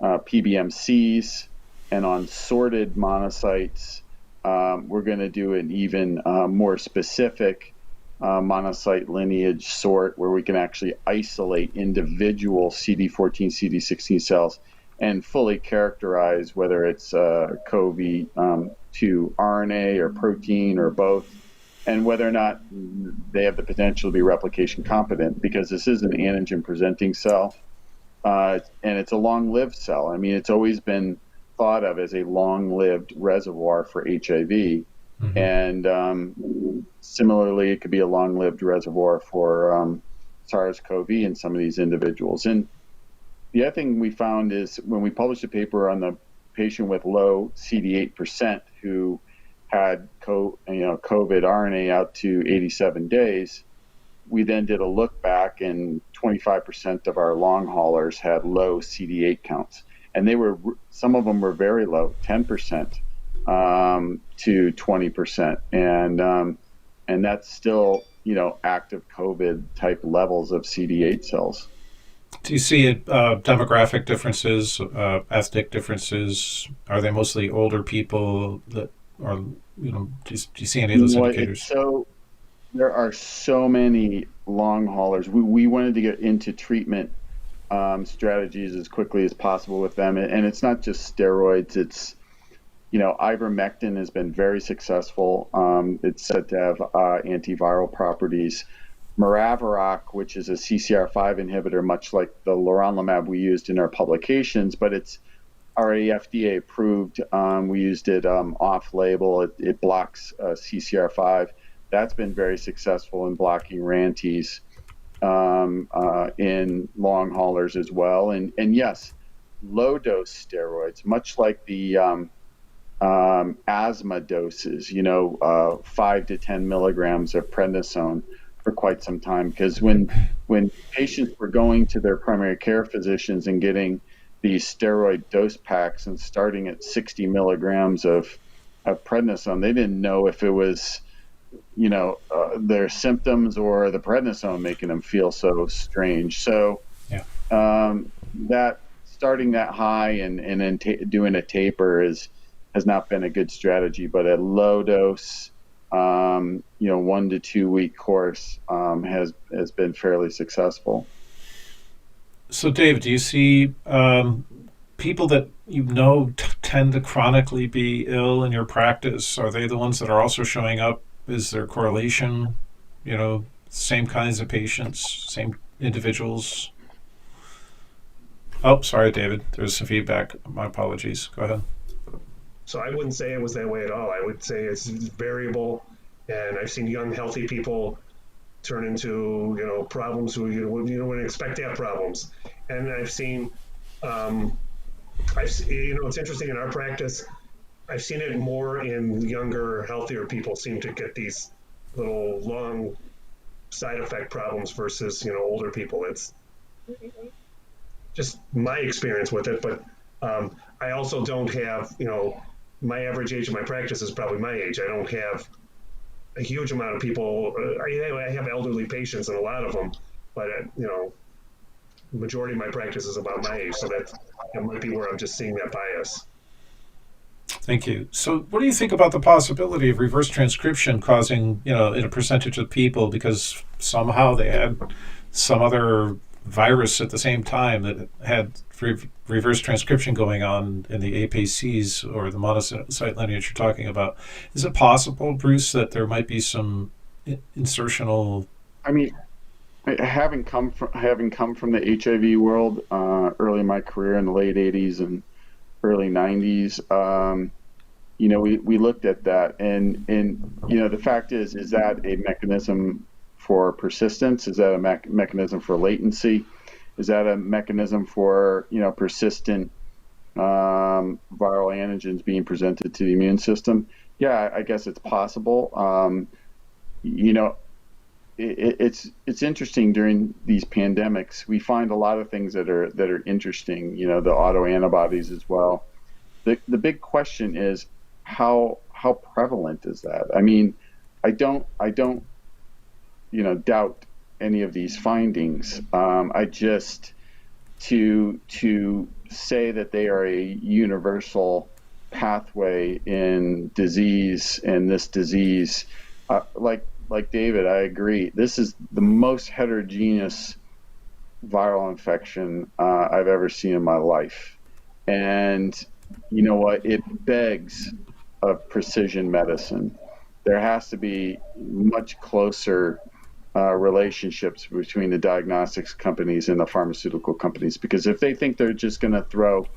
PBMCs and on sorted monocytes. We're going to do an even more specific monocyte lineage sort where we can actually isolate individual CD14, CD16 cells and fully characterize whether it's COVID-2 RNA or protein or both, and whether or not they have the potential to be replication competent, because this is an antigen presenting cell, and it's a long-lived cell. I mean, it's always been thought of as a long-lived reservoir for HIV. And similarly, it could be a long-lived reservoir for SARS-CoV in some of these individuals. And the other thing we found is when we published a paper on the patient with low CD8% who had COVID RNA out to 87 days, we then did a look back, and 25% of our long haulers had low CD8 counts, and some of them were very low, 10% to 20%, and that's still active COVID type levels of CD8 cells. Do you see demographic differences, ethnic differences? Are they mostly older people that are, do you see any of those indicators? So there are so many long haulers. We wanted to get into treatment strategies as quickly as possible with them. And it's not just steroids. It's, ivermectin has been very successful. It's said to have antiviral properties. Maraviroc, which is a CCR5 inhibitor, much like the leronlimab we used in our publications, but it's already FDA approved. We used it off-label. It blocks CCR5. That's been very successful in blocking RANTES in long haulers as well. And yes, low-dose steroids, much like the asthma doses, 5 to 10 milligrams of prednisone for quite some time, because when patients were going to their primary care physicians and getting these steroid dose packs and starting at 60 milligrams of prednisone, they didn't know if it was their symptoms or the prednisone making them feel so strange. So that starting that high and then doing a taper has not been a good strategy, but a low dose 1 to 2 week course has been fairly successful. So, Dave, do you see people that tend to chronically be ill in your practice? Are they the ones that are also showing up? Is there correlation? Same kinds of patients, same individuals? Oh, sorry, David. There's some feedback. My apologies. Go ahead. So I wouldn't say it was that way at all. I would say it's variable, and I've seen young, healthy people turn into problems who you wouldn't expect to have problems. And I've seen, it's interesting in our practice. I've seen it more in younger, healthier people seem to get these little long side effect problems versus older people. It's just my experience with it, but I also don't have my average age of my practice is probably my age. I don't have a huge amount of people. I have elderly patients, and a lot of them, but the majority of my practice is about my age, so that might be where I'm just seeing that bias. Thank you. So what do you think about the possibility of reverse transcription causing, in a percentage of people, because somehow they had some other virus at the same time that had reverse transcription going on in the APCs or the monocyte lineage you're talking about? Is it possible, Bruce, that there might be some insertional? I mean, having come from the HIV world early in my career in the late 80s and early 90s, we looked at that, and the fact is that a mechanism for persistence? Is that a mechanism for latency? Is that a mechanism for persistent viral antigens being presented to the immune system? Yeah, I guess it's possible. It's interesting during these pandemics. We find a lot of things that are interesting. The autoantibodies as well. The big question is how prevalent is that? I mean, I don't doubt any of these findings. I just to say that they are a universal pathway in disease, and this disease, like David, I agree. This is the most heterogeneous viral infection I've ever seen in my life. And you know what? It begs of precision medicine. There has to be much closer relationships between the diagnostics companies and the pharmaceutical companies, because if they think they're just going to throw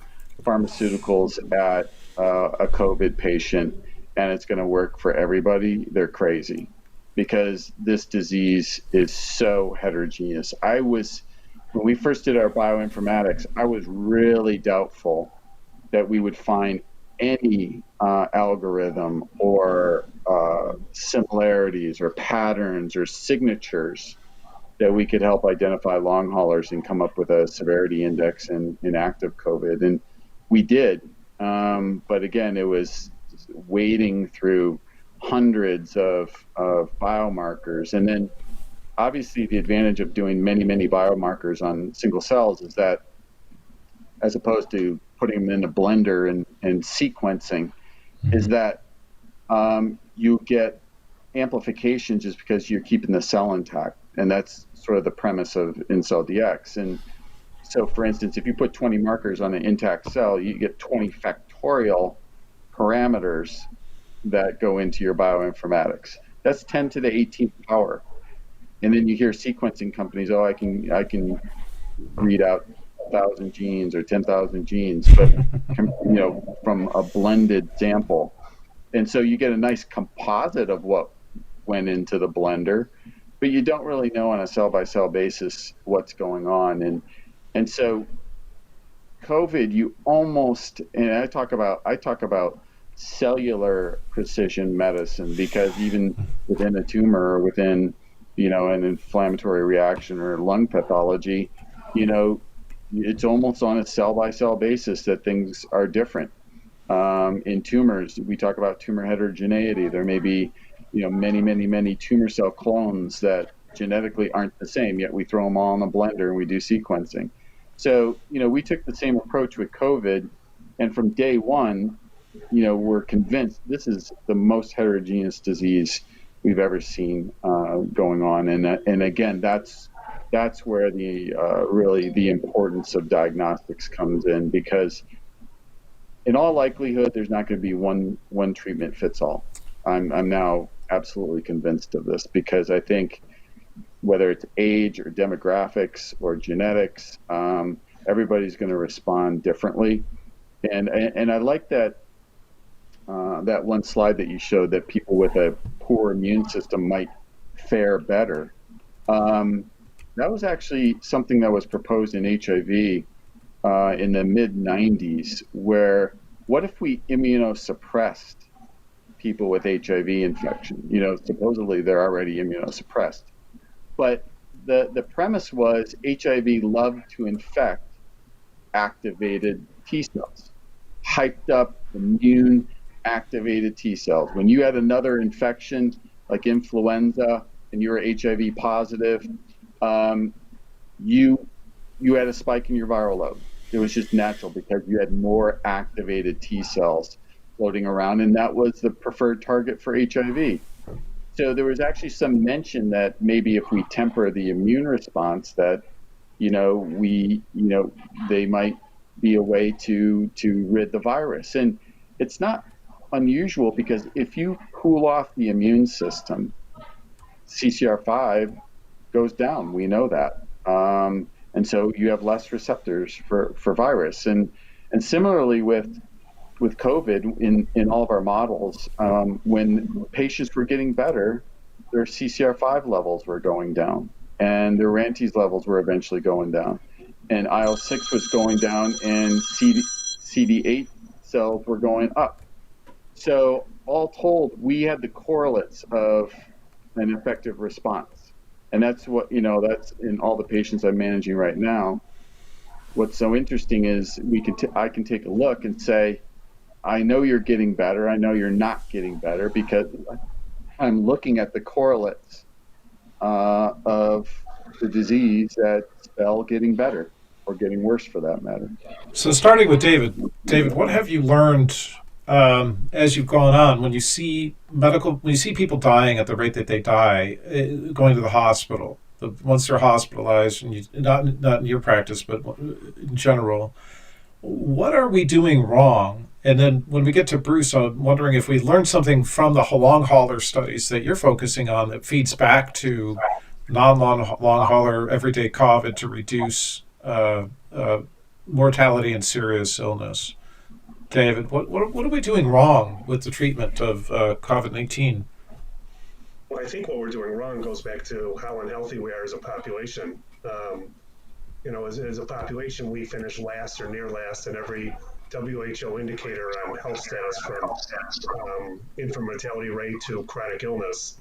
pharmaceuticals at a COVID patient and it's going to work for everybody, they're crazy, because this disease is so heterogeneous. When we first did our bioinformatics, I was really doubtful that we would find any algorithm or similarities or patterns or signatures that we could help identify long haulers and come up with a severity index in active COVID. And we did. But again, it was wading through hundreds of biomarkers. And then obviously the advantage of doing many, many biomarkers on single cells is that, as opposed to putting them in a blender and sequencing, is that you get amplification just because you're keeping the cell intact. And that's sort of the premise of InCell DX. And so, for instance, if you put 20 markers on an intact cell, you get 20 factorial parameters that go into your bioinformatics. That's 10 to the 18th power. And then you hear sequencing companies, oh, I can read out 1,000 genes or 10,000 genes, but from a blended sample. And so you get a nice composite of what went into the blender, but you don't really know on a cell-by-cell basis what's going on. And so COVID, you almost, and I talk about cellular precision medicine, because even within a tumor or within, an inflammatory reaction or lung pathology, it's almost on a cell-by-cell basis that things are different. In tumors, we talk about tumor heterogeneity. There may be, many, many, many tumor cell clones that genetically aren't the same, yet we throw them all in a blender and we do sequencing. So, we took the same approach with COVID, and from day one, we're convinced this is the most heterogeneous disease we've ever seen going on. And again, that's where really the importance of diagnostics comes in, because in all likelihood, there's not going to be one treatment fits all. I'm now absolutely convinced of this, because I think whether it's age or demographics or genetics, everybody's going to respond differently. And I like that one slide that you showed, that people with a poor immune system might fare better. That was actually something that was proposed in HIV in the mid-90s, where what if we immunosuppressed people with HIV infection? Supposedly they're already immunosuppressed. But the premise was HIV loved to infect activated T cells, hyped up immune activated T cells. When you had another infection like influenza and you were HIV positive, you had a spike in your viral load. It was just natural, because you had more activated T cells floating around, and that was the preferred target for HIV. So there was actually some mention that maybe if we temper the immune response, that they might be a way to rid the virus. And it's not unusual, because if you cool off the immune system, CCR5 goes down. We know that. And so you have less receptors for virus. And similarly with COVID, in all of our models, when patients were getting better, their CCR5 levels were going down, and their RANTES levels were eventually going down, and IL-6 was going down, and CD8 cells were going up. So all told, we had the correlates of an effective response. And that's what, that's in all the patients I'm managing right now. What's so interesting is I can take a look and say, I know you're getting better. I know you're not getting better, because I'm looking at the correlates of the disease that spell getting better, or getting worse for that matter. So starting with David, what have you learned as you've gone on, when you see people dying at the rate that they die, going to the hospital, once they're hospitalized, and not in your practice, but in general, what are we doing wrong? And then when we get to Bruce, I'm wondering if we learned something from the long hauler studies that you're focusing on that feeds back to non-long long hauler everyday COVID to reduce mortality and serious illness. David, what are we doing wrong with the treatment of COVID-19? Well, I think what we're doing wrong goes back to how unhealthy we are as a population. As a population, we finish last or near last in every WHO indicator on health status, from infant mortality rate to chronic illness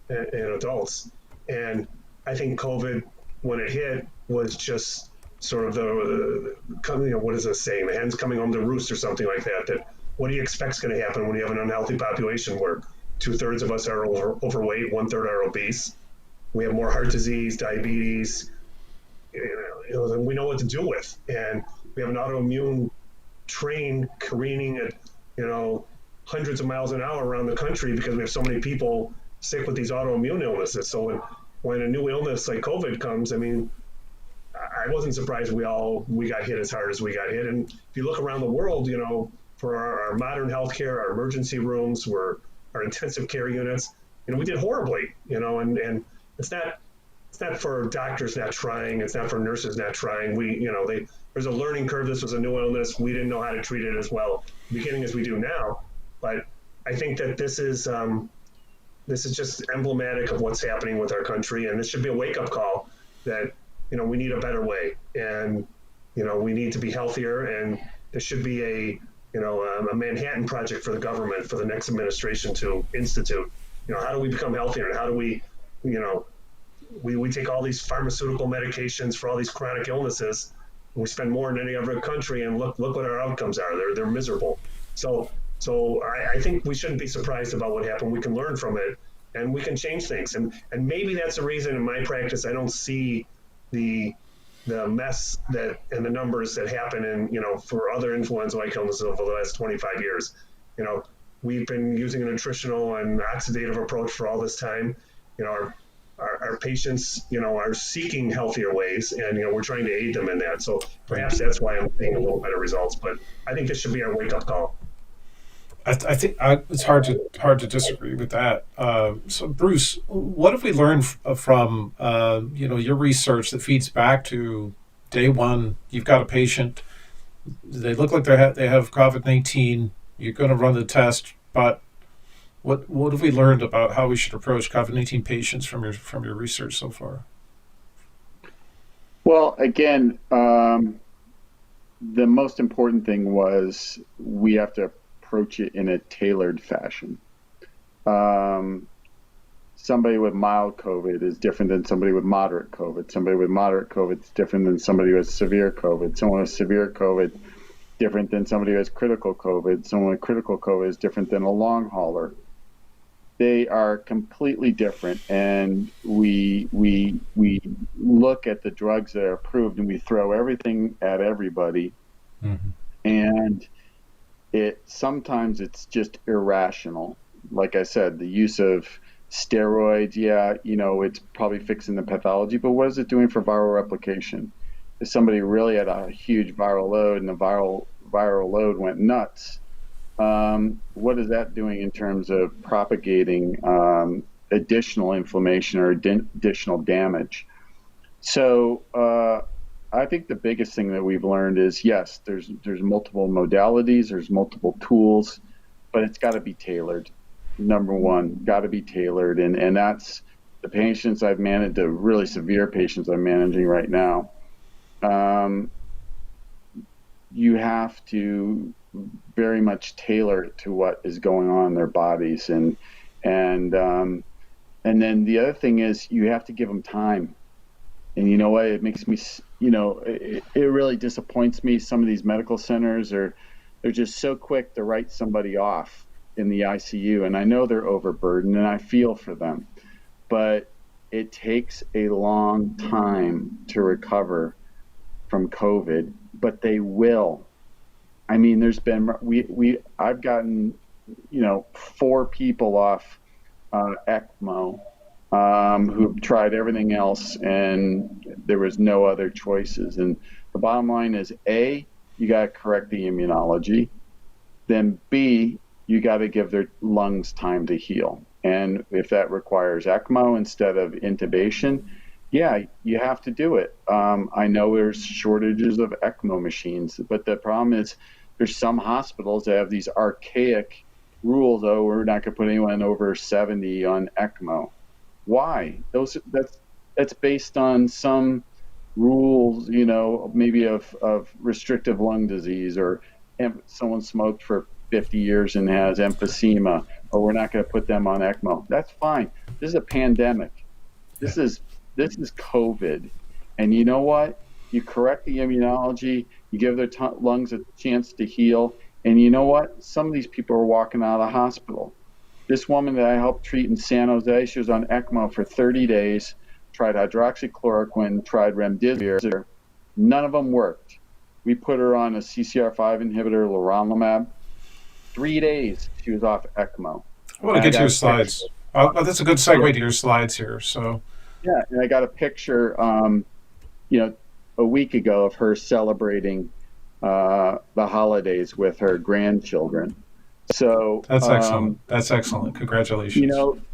in adults. And I think COVID, when it hit, was just sort of what is this saying? The hen's coming home to roost or something like that. That what do you expect is going to happen when you have an unhealthy population where 2/3 of us are overweight, 1/3 are obese. We have more heart disease, diabetes. We know what to do with, and we have an autoimmune train careening at hundreds of miles an hour around the country because we have so many people sick with these autoimmune illnesses. So when a new illness like COVID comes, I mean, I wasn't surprised we got hit as hard as we got hit. And if you look around the world, for our modern healthcare, our emergency rooms, our intensive care units, we did horribly, and it's not for doctors not trying. It's not for nurses not trying. There's a learning curve. This was a new illness. We didn't know how to treat it as well beginning as we do now. But I think that this is just emblematic of what's happening with our country, and this should be a wake-up call that we need a better way, and we need to be healthier, and this should be a Manhattan project for the government, for the next administration to institute. How do we become healthier, and how do we we take all these pharmaceutical medications for all these chronic illnesses, and we spend more than any other country, and look what our outcomes are. They're miserable. So I think we shouldn't be surprised about what happened. We can learn from it, and we can change things. And maybe that's the reason in my practice I don't see the mess and the numbers that happen for other influenza-like illnesses over the last 25 years. We've been using a nutritional and oxidative approach for all this time. Our patients, are seeking healthier ways, and we're trying to aid them in that. So perhaps that's why I'm seeing a little better results. But I think this should be our wake-up call. I think it's hard to disagree with that. So, Bruce, what have we learned from your research that feeds back to day one? You've got a patient; they look like they have COVID-19. You're going to run the test, but what have we learned about how we should approach COVID-19 patients from your research so far? Well, again, the most important thing was we have to approach it in a tailored fashion. Somebody with mild COVID is different than somebody with moderate COVID. Somebody with moderate COVID is different than somebody with severe COVID. Someone with severe COVID different than somebody who has critical COVID. Someone with critical COVID is different than a long hauler. They are completely different, and we look at the drugs that are approved and we throw everything at everybody, Mm-hmm. and sometimes it's just irrational. Like I said, the use of steroids, it's probably fixing the pathology, but what is it doing for viral replication? If somebody really had a huge viral load and the viral load went nuts, what is that doing in terms of propagating additional inflammation or additional damage? So I think the biggest thing that we've learned is, yes, there's multiple modalities, there's multiple tools, but it's got to be tailored. Number one, got to be tailored, and that's the patients I've managed, the really severe patients I'm managing right now. You have to very much tailor it to what is going on in their bodies, and then the other thing is you have to give them time. And you know what? It makes me, it really disappoints me. Some of these medical centers they're just so quick to write somebody off in the ICU, and I know they're overburdened, and I feel for them, but it takes a long time to recover from COVID, but they will. I mean, there's been I've gotten 4 people off ECMO who've tried everything else, and there was no other choices. And the bottom line is, A, you got to correct the immunology. Then B, you got to give their lungs time to heal. And if that requires ECMO instead of intubation, yeah, you have to do it. I know there's shortages of ECMO machines, but the problem is there's some hospitals that have these archaic rules. Oh, we're not going to put anyone over 70 on ECMO. Why? That's based on some rules, maybe of restrictive lung disease, or someone smoked for 50 years and has emphysema, or we're not going to put them on ECMO. That's fine. This is a pandemic. This is COVID. And you know what? You correct the immunology, you give their lungs a chance to heal, and you know what? Some of these people are walking out of the hospital. This woman that I helped treat in San Jose, she was on ECMO for 30 days, tried hydroxychloroquine, tried remdesivir. None of them worked. We put her on a CCR5 inhibitor, leronlimab. 3 days, she was off ECMO. I want to get to your slides. That's a good segue to your slides here. So, yeah, and I got a picture, a week ago of her celebrating the holidays with her grandchildren. So that's excellent. That's excellent. Congratulations.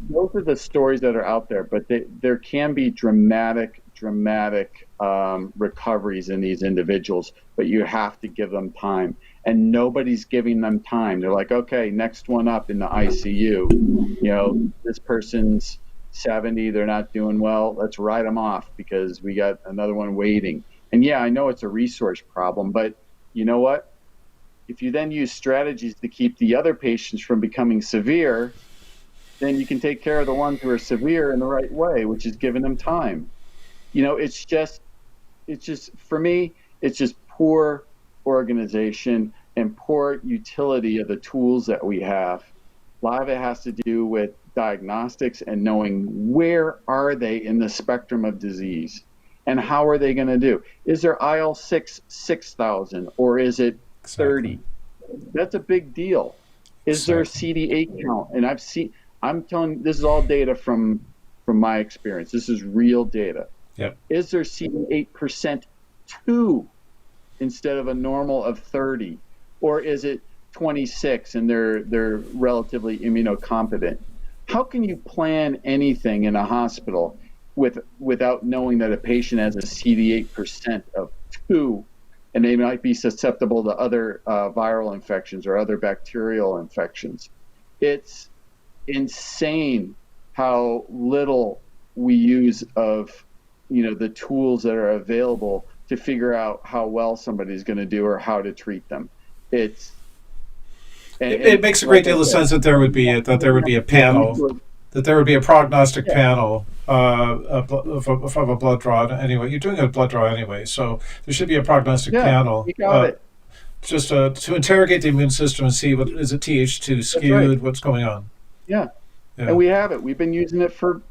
Those are the stories that are out there, but there can be dramatic recoveries in these individuals, but you have to give them time. And nobody's giving them time. They're like, okay, next one up in the ICU. This person's 70, they're not doing well. Let's write them off because we got another one waiting. And yeah, I know it's a resource problem, but you know what? If you then use strategies to keep the other patients from becoming severe, then you can take care of the ones who are severe in the right way, which is giving them time. It's just for me, it's just poor organization and poor utility of the tools that we have. A lot of it has to do with diagnostics and knowing where are they in the spectrum of disease and how are they going to do. Is there IL-6 6,000 or is it 30? Exactly. That's a big deal. Is there a CD8 count? And I'm telling you, this is all data from my experience. This is real data. Yep. Is there CD8% 2 instead of a normal of 30? Or is it 26 and they're relatively immunocompetent? How can you plan anything in a hospital without knowing that a patient has a CD8% of 2 and they might be susceptible to other viral infections or other bacterial infections? It's insane how little we use of the tools that are available to figure out how well somebody's going to do or how to treat them. It makes a great deal of sense that there would be a panel, that there would be a prognostic panel of a blood draw. Anyway, you're doing a blood draw anyway, so there should be a prognostic panel. You got it. Just to interrogate the immune system and see what is it Th2 skewed, right. What's going on. Yeah, and we have it. We've been using it for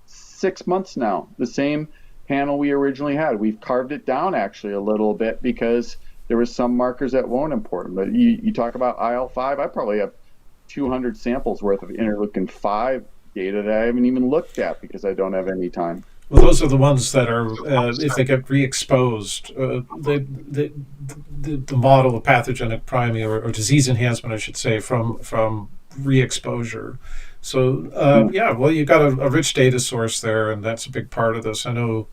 6 months now. The same panel we originally had. We've carved it down actually a little bit because there was some markers that weren't important. But you talk about IL-5, I probably have 200 samples worth of interleukin-5 data that I haven't even looked at because I don't have any time. Well, those are the ones that are, if they get re-exposed, the model of pathogenic priming or disease enhancement, I should say, from re-exposure. So, well, you've got a rich data source there, and that's a big part of this. I know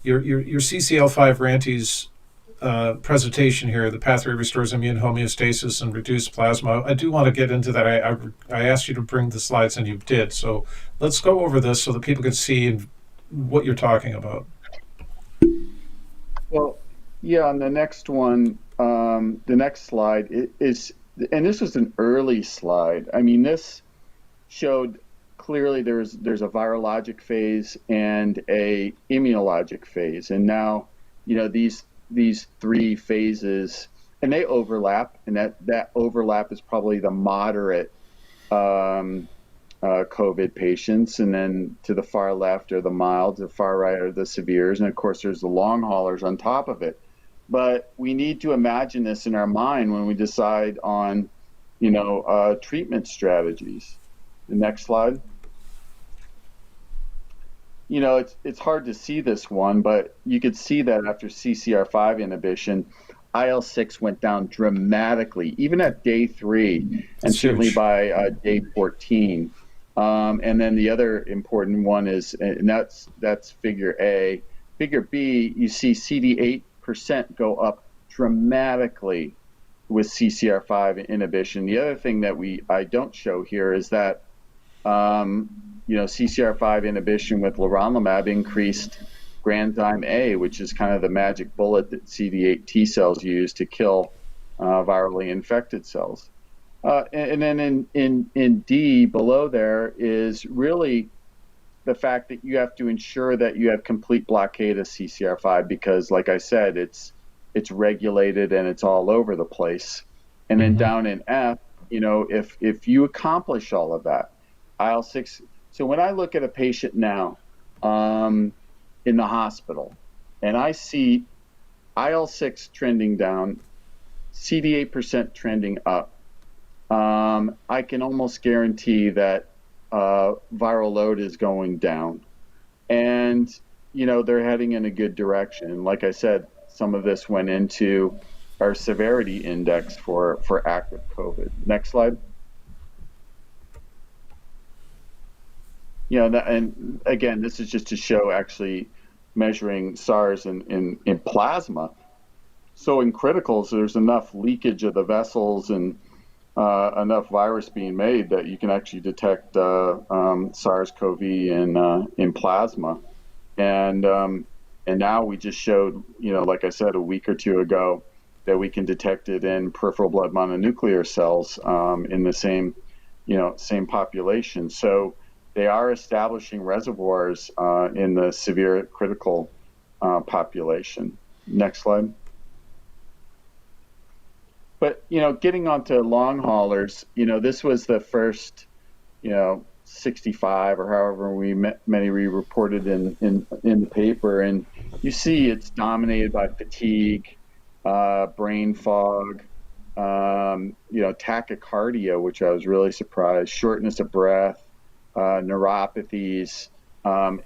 your CCL5 Rantes presentation here, the pathway restores immune homeostasis and reduced plasma. I do want to get into that. I asked you to bring the slides, and you did. So let's go over this so that people can see what you're talking about. Well, yeah, on the next one, the next slide is, and this was an early slide. I mean, this showed clearly there's a virologic phase and a immunologic phase, and now these three phases, and they overlap, and that overlap is probably the moderate COVID patients, and then to the far left are the mild, to the far right are the severes, and of course there's the long haulers on top of it. But we need to imagine this in our mind when we decide on, treatment strategies. The next slide. it's hard to see this one, but you could see that after CCR5 inhibition, IL-6 went down dramatically, even at day 3, and That's certainly huge. by day 14. And then the other important one is, and that's figure A. Figure B, you see CD8% go up dramatically with CCR5 inhibition. The other thing that I don't show here is that CCR5 inhibition with leronlimab increased granzyme A, which is kind of the magic bullet that CD8 T cells use to kill virally infected cells. And then in D below there is really the fact that you have to ensure that you have complete blockade of CCR5 because, like I said, it's regulated and it's all over the place. And then down in F, if you accomplish all of that, IL-6. So when I look at a patient now in the hospital and I see IL-6 trending down, CD8% trending up, I can almost guarantee that viral load is going down. And, they're heading in a good direction. Like I said, some of this went into our severity index for active COVID. Next slide. And again, this is just to show actually measuring SARS in plasma. So in criticals, there's enough leakage of the vessels and enough virus being made that you can actually detect SARS-CoV in plasma. And now we just showed, like I said, a week or two ago, that we can detect it in peripheral blood mononuclear cells in the same population. So they are establishing reservoirs in the severe critical population. Next slide. But, getting onto long haulers, this was the first, 65 or however many we reported in the paper. And you see it's dominated by fatigue, brain fog, tachycardia, which I was really surprised, shortness of breath, neuropathies,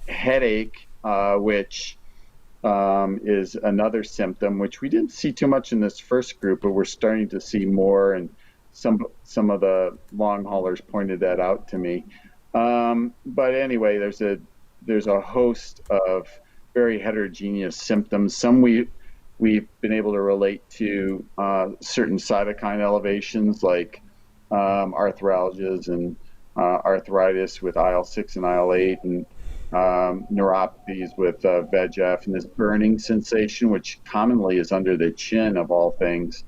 headache, which is another symptom, which we didn't see too much in this first group, but we're starting to see more, and some of the long haulers pointed that out to me. But anyway, there's a host of very heterogeneous symptoms. Some we've been able to relate to certain cytokine elevations like arthralgias and arthritis with IL-6 and IL-8, and neuropathies with VEGF, and this burning sensation, which commonly is under the chin of all things,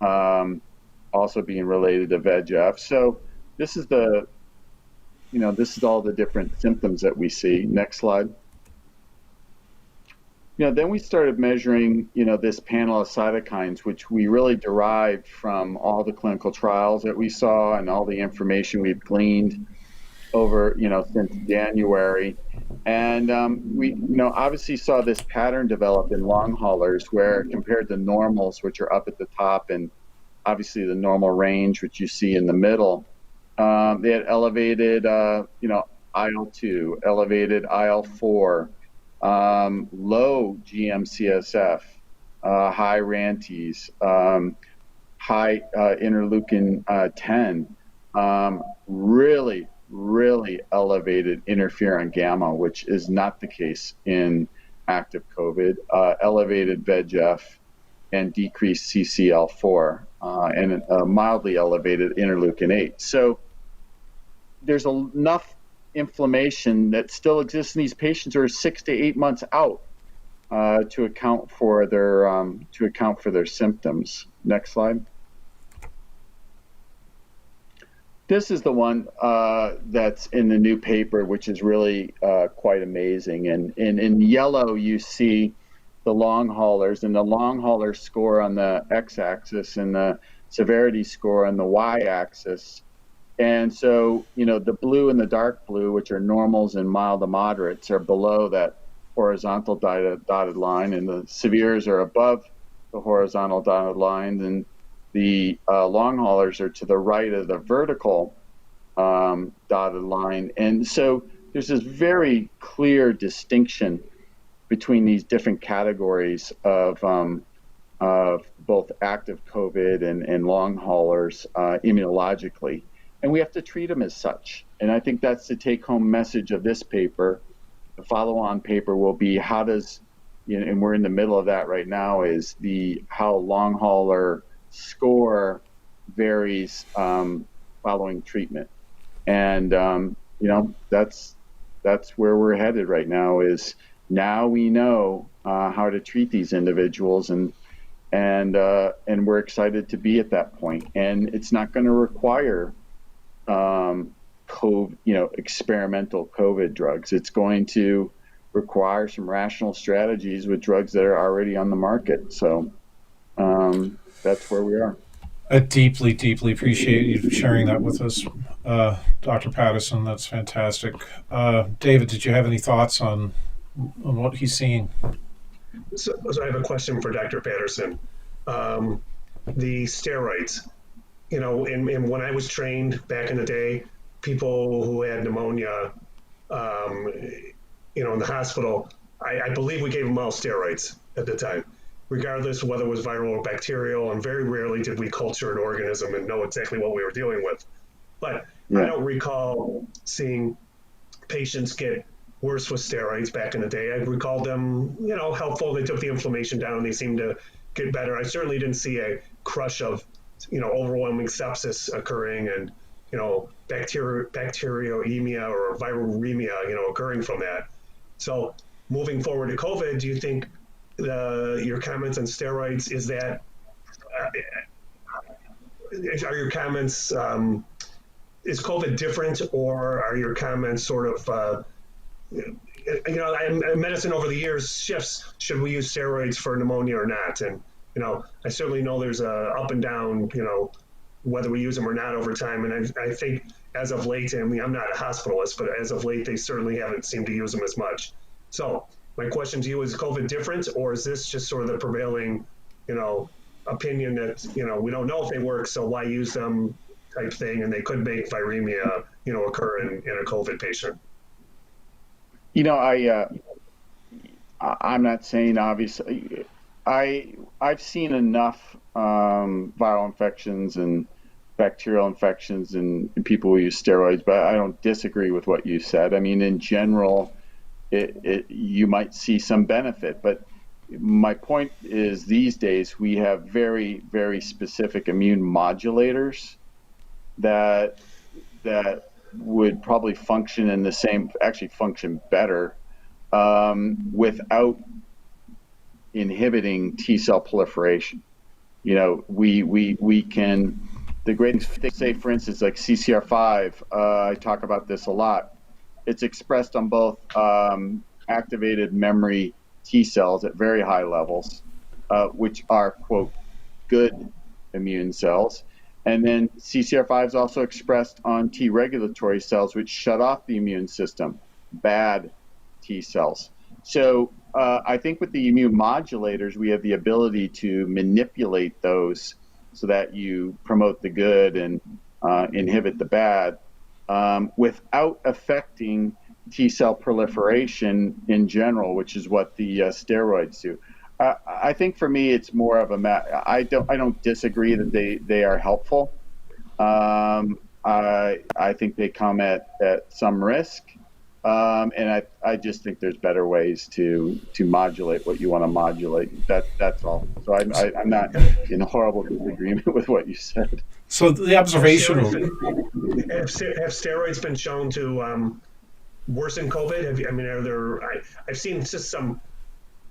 also being related to VEGF. So this is all the different symptoms that we see. Next slide. Then we started measuring, this panel of cytokines, which we really derived from all the clinical trials that we saw and all the information we've gleaned over, since January. And we, obviously saw this pattern develop in long haulers where compared to normals, which are up at the top, and obviously the normal range, which you see in the middle, they had elevated, IL-2, elevated IL-4, low GM-CSF, high RANTES, high interleukin 10, really elevated interferon gamma, which is not the case in active COVID, elevated VEGF, and decreased CCL4, and mildly elevated interleukin 8. So there's enough inflammation that still exists in these patients who are 6 to 8 months out to account for their symptoms. Next slide. This is the one that's in the new paper, which is really quite amazing. And in yellow, you see the long haulers, and the long hauler score on the x-axis and the severity score on the y-axis. And so, the blue and the dark blue, which are normals and mild to moderates, are below that horizontal dotted line, and the severes are above the horizontal dotted line, and the long haulers are to the right of the vertical dotted line. And so there's this very clear distinction between these different categories of both active COVID and long haulers immunologically, and we have to treat them as such. And I think that's the take-home message of this paper. The follow-on paper will be how does, and we're in the middle of that right now, is how long hauler score varies following treatment. And that's where we're headed right now. Is now we know how to treat these individuals, and we're excited to be at that point. And it's not going to require experimental COVID drugs. It's going to require some rational strategies with drugs that are already on the market. So that's where we are. I deeply, deeply appreciate you sharing that with us, Dr. Patterson. That's fantastic. David, did you have any thoughts on what he's seeing? So I have a question for Dr. Patterson. The steroids, and when I was trained back in the day, people who had pneumonia, in the hospital, I believe we gave them all steroids at the time, regardless of whether it was viral or bacterial, and very rarely did we culture an organism and know exactly what we were dealing with. But I don't recall seeing patients get worse with steroids back in the day. I recall them, helpful. They took the inflammation down. They seemed to get better. I certainly didn't see a crush of, overwhelming sepsis occurring and, bacteremia or viremia, occurring from that. So moving forward to COVID, do you think your comments on steroids, are your comments, is COVID different, or are your comments sort of, medicine over the years shifts, should we use steroids for pneumonia or not? And, I certainly know there's a up and down, whether we use them or not over time. And I think as of late, I'm not a hospitalist, but as of late, they certainly haven't seemed to use them as much. So my question to you is COVID different, or is this just sort of the prevailing, opinion that, we don't know if they work, so why use them type thing, and they could make viremia, occur in a COVID patient? I'm not saying, obviously, I've seen enough viral infections and bacterial infections in people who use steroids, but I don't disagree with what you said. I mean, in general, you might see some benefit, but my point is these days we have very, very specific immune modulators that would probably function in the same, actually function better without inhibiting T cell proliferation. We can, the great thing, say for instance, like CCR5, I talk about this a lot. It's expressed on both activated memory T cells at very high levels, which are, quote, good immune cells. And then CCR5 is also expressed on T regulatory cells, which shut off the immune system, bad T cells. So I think with the immune modulators, we have the ability to manipulate those so that you promote the good and inhibit the bad without affecting T cell proliferation in general, which is what the steroids do. I think for me, it's more of I don't disagree that they are helpful. I think they come at some risk. And I just think there's better ways to modulate what you want to modulate. That's all. So I'm not in horrible disagreement with what you said. So the observational. Have steroids been shown to worsen COVID? I've seen just some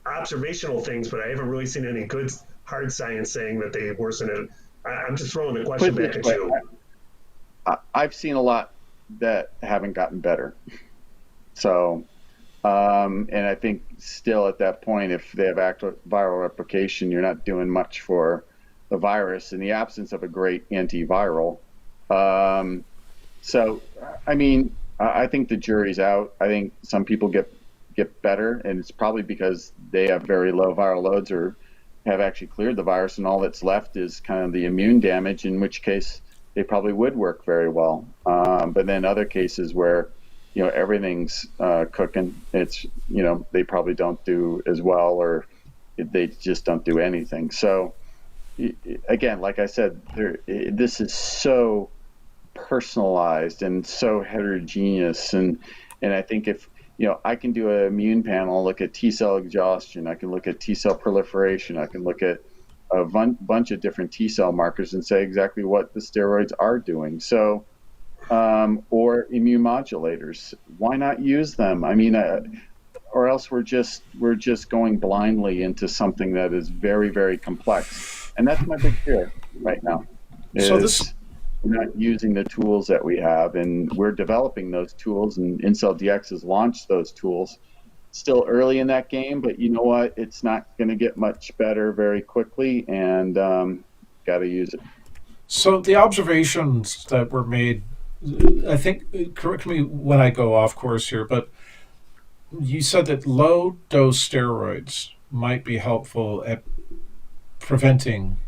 observational things, but I haven't really seen any good hard science saying that they worsen it. I'm just throwing the question back at you. I've seen a lot that haven't gotten better. So, and I think still at that point, if they have active viral replication, you're not doing much for the virus in the absence of a great antiviral. So, I think the jury's out. I think some people get better, and it's probably because they have very low viral loads or have actually cleared the virus, and all that's left is kind of the immune damage, in which case they probably would work very well. But then other cases where everything's cooking. It's, they probably don't do as well, or they just don't do anything. So again, like I said, this is so personalized and so heterogeneous, and I think if I can do an immune panel, look at T cell exhaustion, I can look at T cell proliferation, I can look at a bunch of different T cell markers and say exactly what the steroids are doing. So or immune modulators, why not use them? I mean, or else we're just going blindly into something that is very, very complex, and that's my big fear right now. So this, we're not using the tools that we have, and we're developing those tools, and IncellDX has launched those tools. Still early in that game, but you know what? It's not going to get much better very quickly, and got to use it. so the observations that were made, I think, correct me when I go off course here, but you said that low dose steroids might be helpful at preventing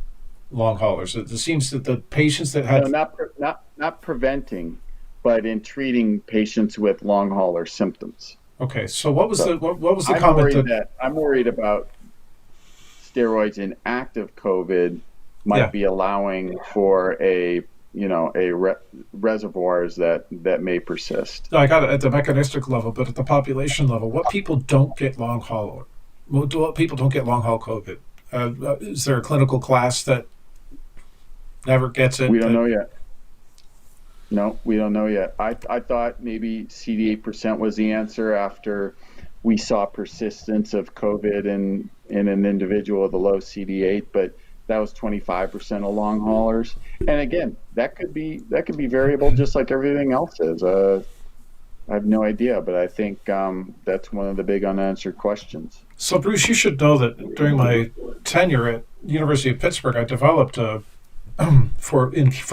long haulers. It seems that the patients that had Not preventing, but in treating patients with long hauler symptoms. okay. So what was the I'm comment worried that I'm worried about steroids in active COVID might be allowing for reservoirs that may persist. I got it at the mechanistic level, but at the population level, what people don't get long haul, what people don't get long haul COVID? Is there a clinical class that never gets it? We don't know yet. No, we don't know yet. I thought maybe CD8% was the answer after we saw persistence of COVID in an individual with a low CD8, but that was 25% of long haulers. And again, that could be variable, just like everything else is. I have no idea, but I think that's one of the big unanswered questions. So Bruce, you should know that during my tenure at University of Pittsburgh, I developed for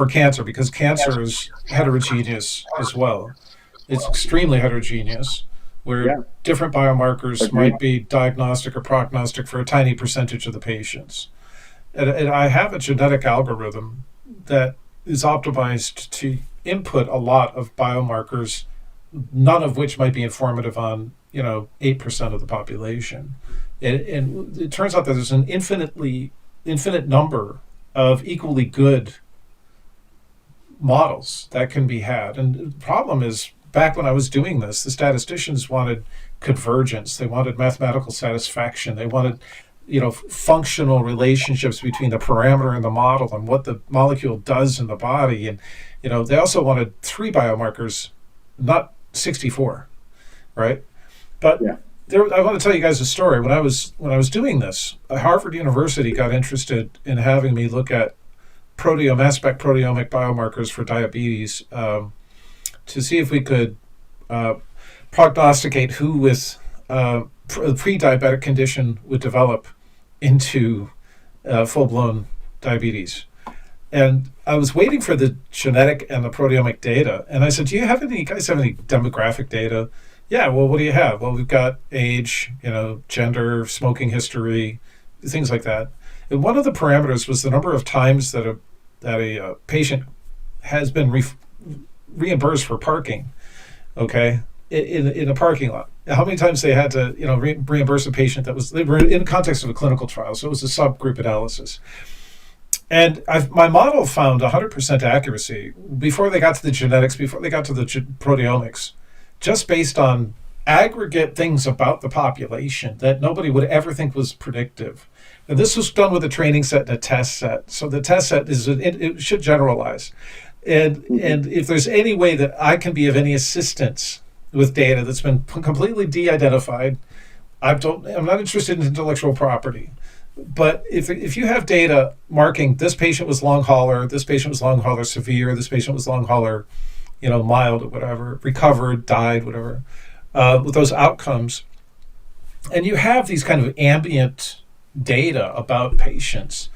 cancer, because cancer is heterogeneous as well. It's extremely heterogeneous, where different biomarkers might be diagnostic or prognostic for a tiny percentage of the patients. And I have a genetic algorithm that is optimized to input a lot of biomarkers, none of which might be informative on 8% of the population. And it turns out that there's an infinite number of equally good models that can be had. And the problem is, back when I was doing this, the statisticians wanted convergence. They wanted mathematical satisfaction. They wanted functional relationships between the parameter and the model and what the molecule does in the body. And they also wanted 3 biomarkers, not 64, right? But I want to tell you guys a story. When I was doing this, Harvard University got interested in having me look at mass spec proteomic biomarkers for diabetes to see if we could prognosticate who with pre-diabetic condition would develop into full-blown diabetes. And I was waiting for the genetic and the proteomic data. And I said, do you guys have any demographic data? Yeah, well, what do you have? Well, we've got age, gender, smoking history, things like that. And one of the parameters was the number of times that a patient has been reimbursed for parking, okay, in a parking lot. How many times they had to, reimburse a patient they were in the context of a clinical trial, so it was a subgroup analysis. And my model found 100% accuracy before they got to the genetics, before they got to the proteomics, just based on aggregate things about the population that nobody would ever think was predictive. And this was done with a training set and a test set. So the test set it should generalize. And if there's any way that I can be of any assistance with data that's been completely de-identified, I'm not interested in intellectual property. But if you have data marking this patient was long hauler, this patient was long hauler severe, this patient was long hauler, mild or whatever, recovered, died, whatever, with those outcomes, and you have these kind of ambient data about patients,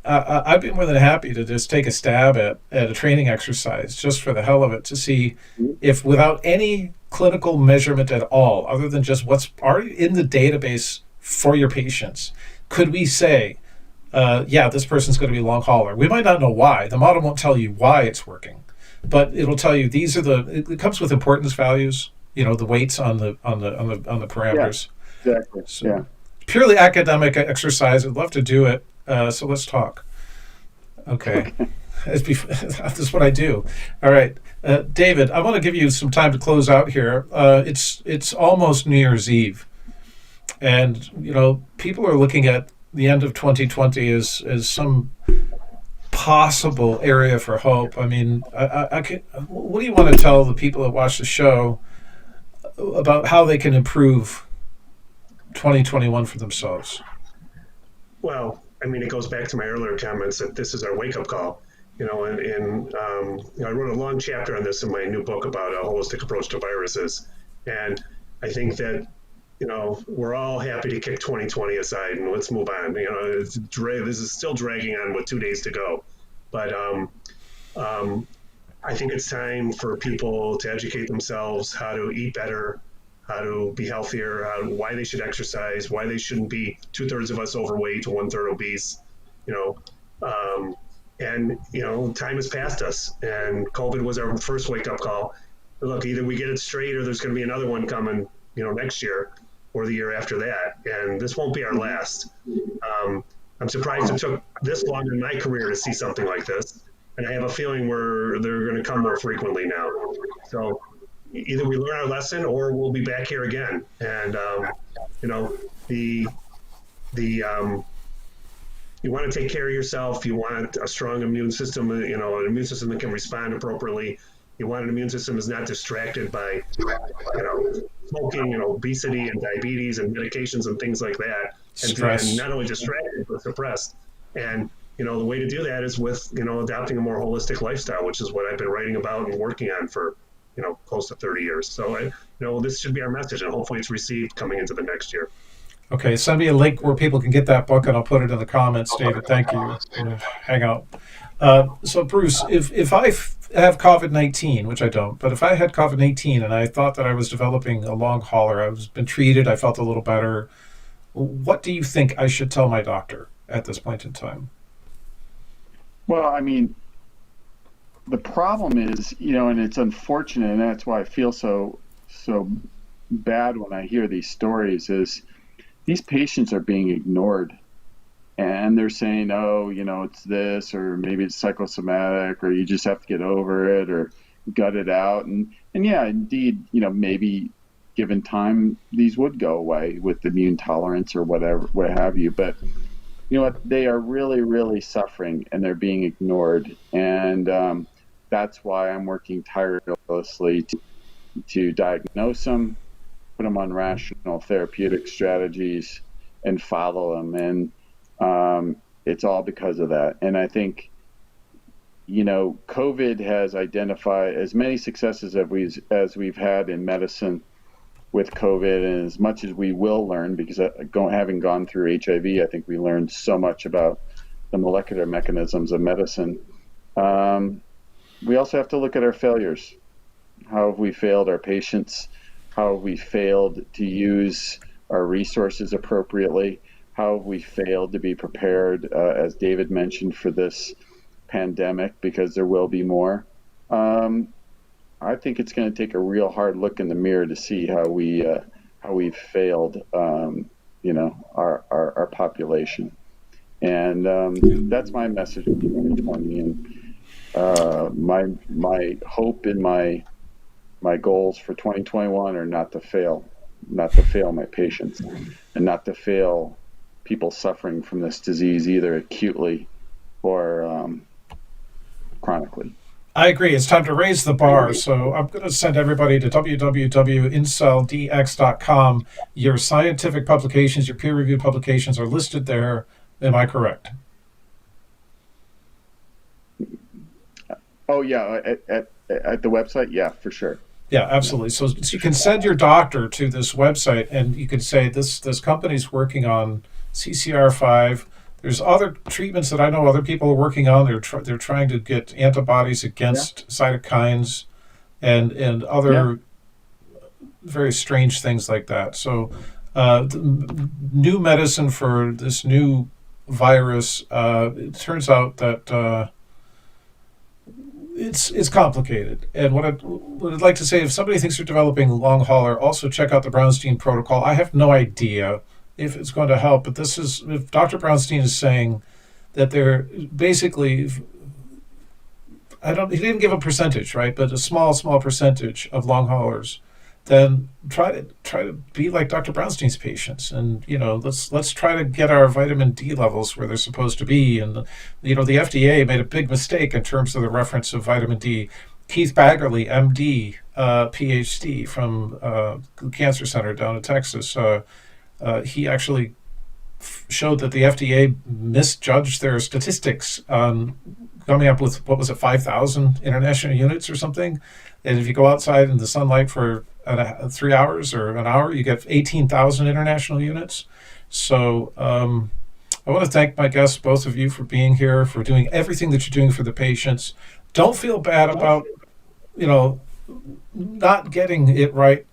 I'd be more than happy to just take a stab at a training exercise just for the hell of it to see if, without any clinical measurement at all, other than just what's already in the database for your patients, could we say, this person's going to be long hauler. We might not know why. The model won't tell you why it's working, but it'll tell you these are it comes with importance values, the weights on the parameters. Yeah, exactly. So Yeah. purely academic exercise. I'd love to do it. So let's talk. Okay. This is what I do. All right. David, I want to give you some time to close out here. It's almost New Year's Eve. And, people are looking at the end of 2020 as some possible area for hope. I mean, what do you want to tell the people that watch the show about how they can improve 2021 for themselves? Well, I mean, it goes back to my earlier comments that this is our wake-up call. I wrote a long chapter on this in my new book about a holistic approach to viruses. And I think that, we're all happy to kick 2020 aside and let's move on. This is still dragging on with 2 days to go. But I think it's time for people to educate themselves how to eat better, how to be healthier, why they should exercise, why they shouldn't be 2/3 of us overweight to 1/3 obese, and time has passed us, and COVID was our first wake-up call. Look, either we get it straight or there's going to be another one coming, next year or the year after that, and this won't be our last. I'm surprised it took this long in my career to see something like this, and I have a feeling they're going to come more frequently now. So either we learn our lesson or we'll be back here again. And you want to take care of yourself. You want a strong immune system, an immune system that can respond appropriately. You want an immune system that's not distracted by, smoking and obesity and diabetes and medications and things like that. And not only distracted, but suppressed. And, the way to do that is with, adopting a more holistic lifestyle, which is what I've been writing about and working on for, close to 30 years. So, this should be our message, and hopefully it's received coming into the next year. Okay, send me a link where people can get that book, and I'll put it in the comments, David. Thank you. Hang out. So, Bruce, if I have COVID-19, which I don't, but if I had COVID-19 and I thought that I was developing a long hauler, I've been treated, I felt a little better, what do you think I should tell my doctor at this point in time? Well, I mean, the problem is, and it's unfortunate, and that's why I feel so bad when I hear these stories, is these patients are being ignored, and they're saying, oh, it's this, or maybe it's psychosomatic, or you just have to get over it, or gut it out. And yeah, indeed, maybe given time, these would go away with immune tolerance or whatever, what have you. But you know what? They are really, really suffering, and they're being ignored. And that's why I'm working tirelessly to diagnose them, put them on rational therapeutic strategies, and follow them. And it's all because of that. And I think, COVID has identified as many successes as we've had in medicine with COVID, and as much as we will learn, because having gone through HIV, I think we learned so much about the molecular mechanisms of medicine. We also have to look at our failures. How have we failed our patients? How have we failed to use our resources appropriately? How have we failed to be prepared, as David mentioned, for this pandemic, because there will be more? I think it's going to take a real hard look in the mirror to see how we've failed, our population, and that's my message in 2020. And my hope and my goals for 2021 are not to fail my patients, and not to fail people suffering from this disease, either acutely or chronically. I agree. It's time to raise the bar. So I'm going to send everybody to www.inceldx.com. Your scientific publications, your peer-reviewed publications are listed there. Am I correct? Oh, yeah. At the website? Yeah, for sure. Yeah, absolutely. So you can send your doctor to this website, and you can say, this company's working on CCR5. There's other treatments that I know other people are working on. They're trying to get antibodies against cytokines and other very strange things like that. So new medicine for this new virus, it turns out that it's complicated. And what I'd like to say, if somebody thinks they're developing long hauler, also check out the Brownstein protocol. I have no idea if it's going to help, but this is, if Dr. Brownstein is saying that they're basically, he didn't give a percentage, right? But a small percentage of long haulers, then try to be like Dr. Brownstein's patients, and let's try to get our vitamin D levels where they're supposed to be. And the FDA made a big mistake in terms of the reference of vitamin D. Keith Baggerly, MD, PhD from the Cancer Center down in Texas, he actually showed that the FDA misjudged their statistics on coming up with, what was it, 5,000 international units or something. And if you go outside in the sunlight for 3 hours or an hour, you get 18,000 international units. So I want to thank my guests, both of you, for being here, for doing everything that you're doing for the patients. Don't feel bad about, not getting it right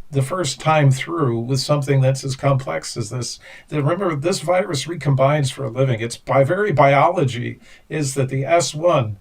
the first time through with something that's as complex as this. Remember, this virus recombines for a living. It's by very biology is that the S1,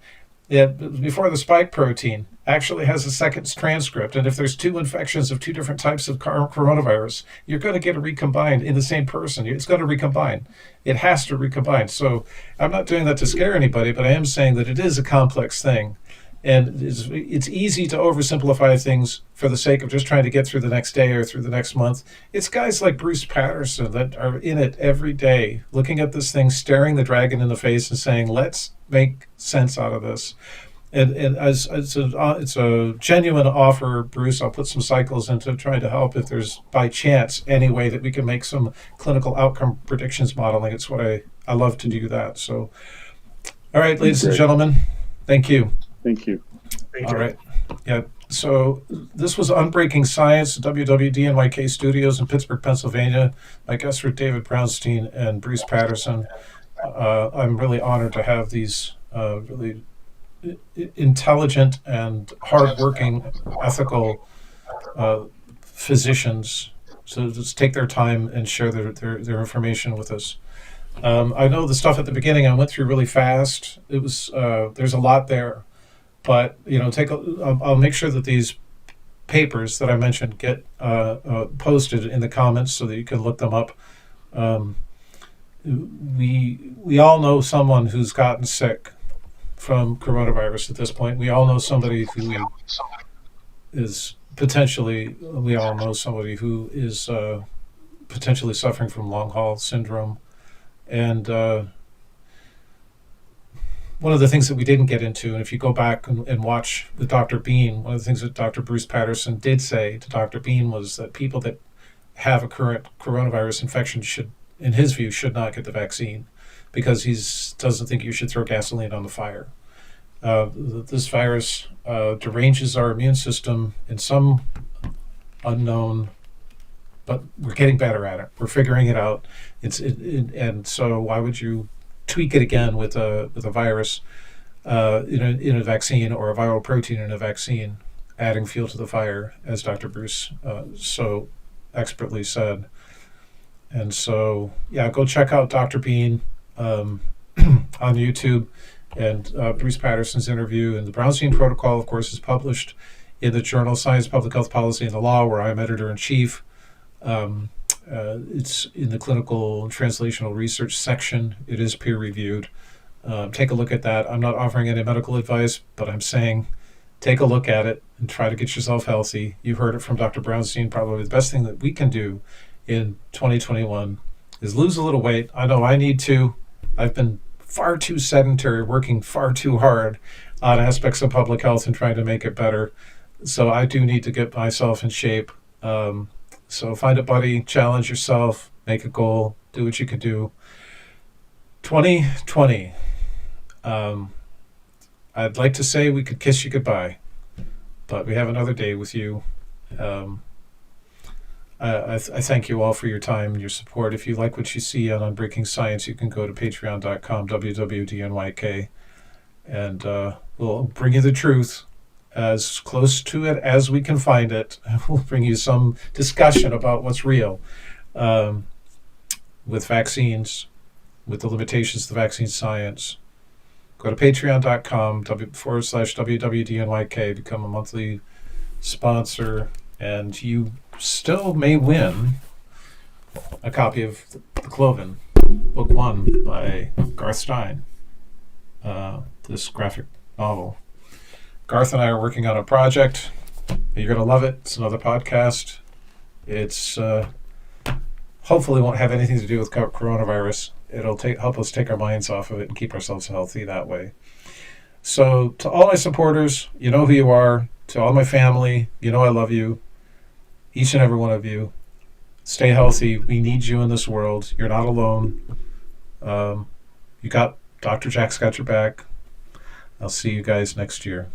before the spike protein, actually has a second transcript. And if there's two infections of two different types of coronavirus, you're going to get a recombined in the same person. It's going to recombine. It has to recombine. So I'm not doing that to scare anybody, but I am saying that it is a complex thing. And it's easy to oversimplify things for the sake of just trying to get through the next day or through the next month. It's guys like Bruce Patterson that are in it every day, looking at this thing, staring the dragon in the face and saying, let's make sense out of this. And as it's a genuine offer, Bruce. I'll put some cycles into trying to help if there's, by chance, any way that we can make some clinical outcome predictions modeling. It's what I love to do that. So, all right, ladies and gentlemen, thank you. Thank you. Thank All you. right. Yeah. So this was Unbreaking Science, WWDNYK Studios in Pittsburgh, Pennsylvania. My guests were David Brownstein and Bruce Patterson. I'm really honored to have these really intelligent and hardworking, ethical physicians to just take their time and share their information with us. I know the stuff at the beginning I went through really fast. It was there's a lot there. But I'll make sure that these papers that I mentioned get posted in the comments so that you can look them up. We all know someone who's gotten sick from coronavirus at this point. We all know somebody who is potentially. We all know somebody who is potentially suffering from long haul syndrome, and. One of the things that we didn't get into, and if you go back and watch with Dr. Bean, one of the things that Dr. Bruce Patterson did say to Dr. Bean was that people that have a current coronavirus infection should, in his view, should not get the vaccine because he doesn't think you should throw gasoline on the fire. This virus deranges our immune system in some unknown, but we're getting better at it. We're figuring it out. And so why would you tweak it again with a virus in a vaccine, or a viral protein in a vaccine, adding fuel to the fire, as Dr. Bruce so expertly said. And so, yeah, go check out Dr. Bean on YouTube, and Bruce Patterson's interview. And the Brownstein protocol, of course, is published in the journal Science, Public Health Policy and the Law, where I'm editor-in-chief. It's in the clinical and translational research section. It is peer-reviewed. Take a look at that. I'm not offering any medical advice, but I'm saying take a look at it and try to get yourself healthy. You heard it from Dr. Brownstein. Probably the best thing that we can do in 2021 is lose a little weight. I know I need to. I've been far too sedentary, working far too hard on aspects of public health and trying to make it better. So I do need to get myself in shape. So find a buddy, challenge yourself, make a goal, do what you can do. 2020. I'd like to say we could kiss you goodbye, but we have another day with you. I thank you all for your time and your support. If you like what you see on Unbreaking Science, you can go to patreon.com, WWDNYK, and we'll bring you the truth as close to it as we can find it. We'll bring you some discussion about what's real with vaccines, with the limitations of the vaccine science. Go to patreon.com/WWDNYK, become a monthly sponsor, and you still may win a copy of The Cloven, Book 1 by Garth Stein, this graphic novel. Garth and I are working on a project. You're going to love it. It's another podcast. It's hopefully won't have anything to do with coronavirus. It'll help us take our minds off of it and keep ourselves healthy that way. So to all my supporters, you know who you are. To all my family, you know I love you. Each and every one of you. Stay healthy. We need you in this world. You're not alone. You got Dr. Jack's got your back. I'll see you guys next year.